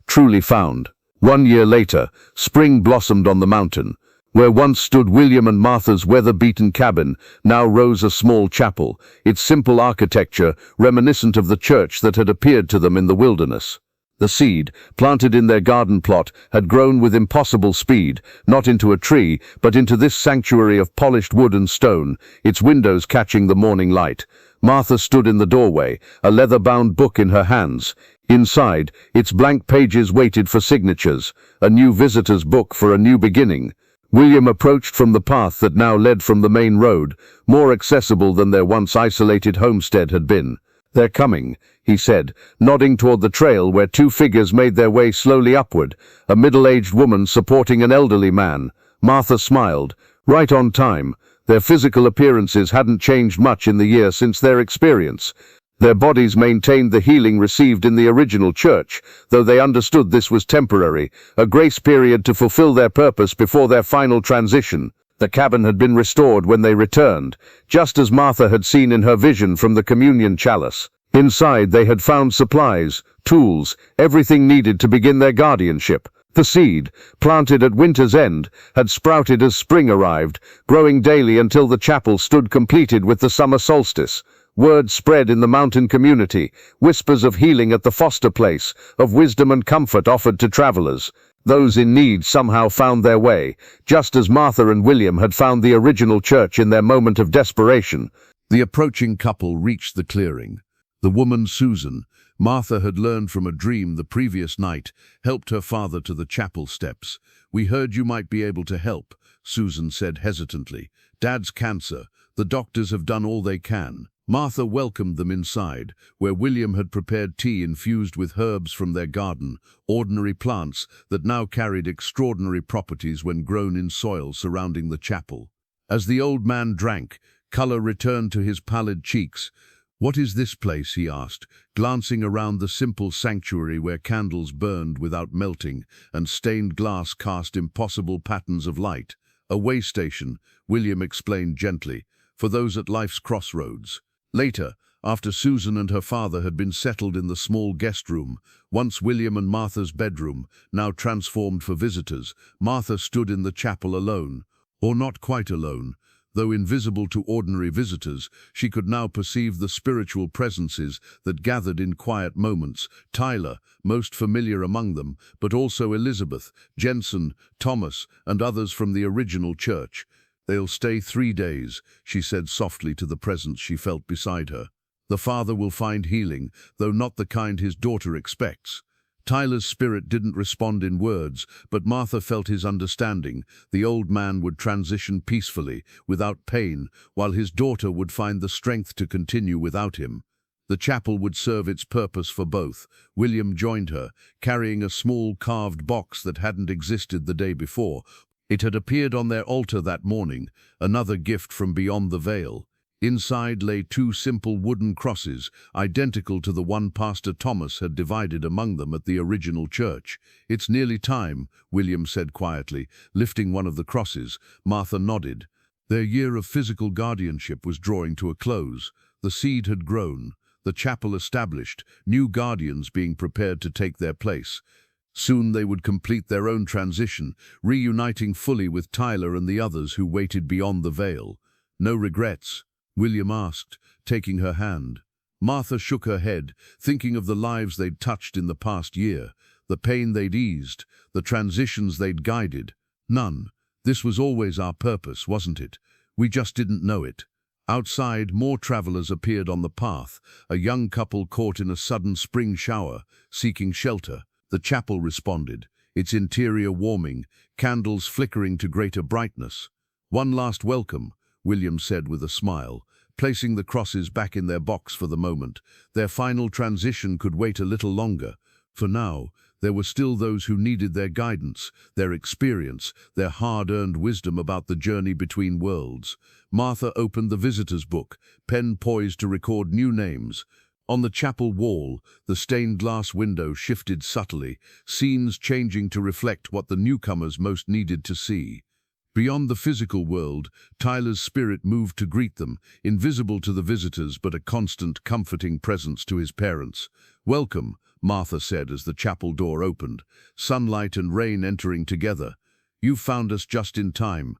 truly found. 1 year later, spring blossomed on the mountain. Where once stood William and Martha's weather-beaten cabin, now rose a small chapel, its simple architecture reminiscent of the church that had appeared to them in the wilderness. The seed, planted in their garden plot, had grown with impossible speed, not into a tree, but into this sanctuary of polished wood and stone, its windows catching the morning light. Martha stood in the doorway, a leather-bound book in her hands. Inside, its blank pages waited for signatures, a new visitor's book for a new beginning. William approached from the path that now led from the main road, more accessible than their once isolated homestead had been. "They're coming," he said, nodding toward the trail where two figures made their way slowly upward, a middle-aged woman supporting an elderly man. Martha smiled. Right on time. Their physical appearances hadn't changed much in the year since their experience. Their bodies maintained the healing received in the original church, though they understood this was temporary, a grace period to fulfill their purpose before their final transition. The cabin had been restored when they returned, just as Martha had seen in her vision from the communion chalice. Inside they had found supplies, tools, everything needed to begin their guardianship. The seed, planted at winter's end, had sprouted as spring arrived, growing daily until the chapel stood completed with the summer solstice. Word spread in the mountain community, whispers of healing at the foster place, of wisdom and comfort offered to travelers. Those in need somehow found their way, just as Martha and William had found the original church in their moment of desperation. The approaching couple reached the clearing. The woman, Susan, Martha had learned from a dream the previous night, helped her father to the chapel steps. "We heard you might be able to help," Susan said hesitantly. "Dad's cancer. The doctors have done all they can." Martha welcomed them inside, where William had prepared tea infused with herbs from their garden, ordinary plants that now carried extraordinary properties when grown in soil surrounding the chapel. As the old man drank, color returned to his pallid cheeks. "What is this place?" he asked, glancing around the simple sanctuary where candles burned without melting and stained glass cast impossible patterns of light. "A way station," William explained gently, "for those at life's crossroads." Later, after Susan and her father had been settled in the small guest room, once William and Martha's bedroom, now transformed for visitors, Martha stood in the chapel alone, or not quite alone. Though invisible to ordinary visitors, she could now perceive the spiritual presences that gathered in quiet moments. Tyler, most familiar among them, but also Elizabeth, Jensen, Thomas, and others from the original church. "They'll stay 3 days," she said softly to the presence she felt beside her. "The father will find healing, though not the kind his daughter expects." Tyler's spirit didn't respond in words, but Martha felt his understanding. The old man would transition peacefully, without pain, while his daughter would find the strength to continue without him. The chapel would serve its purpose for both. William joined her, carrying a small carved box that hadn't existed the day before. It had appeared on their altar that morning, another gift from beyond the veil. Inside lay 2 simple wooden crosses, identical to the one Pastor Thomas had divided among them at the original church. "It's nearly time," William said quietly, lifting one of the crosses. Martha nodded. Their year of physical guardianship was drawing to a close. The seed had grown, the chapel established, new guardians being prepared to take their place. Soon they would complete their own transition, reuniting fully with Tyler and the others who waited beyond the veil. "No regrets?" William asked, taking her hand. Martha shook her head, thinking of the lives they'd touched in the past year, the pain they'd eased, the transitions they'd guided. "None. This was always our purpose, wasn't it? We just didn't know it." Outside, more travelers appeared on the path, a young couple caught in a sudden spring shower, seeking shelter. The chapel responded, its interior warming, candles flickering to greater brightness. "One last welcome," William said with a smile, placing the crosses back in their box for the moment. Their final transition could wait a little longer. For now, there were still those who needed their guidance, their experience, their hard-earned wisdom about the journey between worlds. Martha opened the visitor's book, pen poised to record new names. On the chapel wall, the stained glass window shifted subtly, scenes changing to reflect what the newcomers most needed to see. Beyond the physical world, Tyler's spirit moved to greet them, invisible to the visitors but a constant, comforting presence to his parents. "Welcome," Martha said as the chapel door opened, sunlight and rain entering together. "You've found us just in time."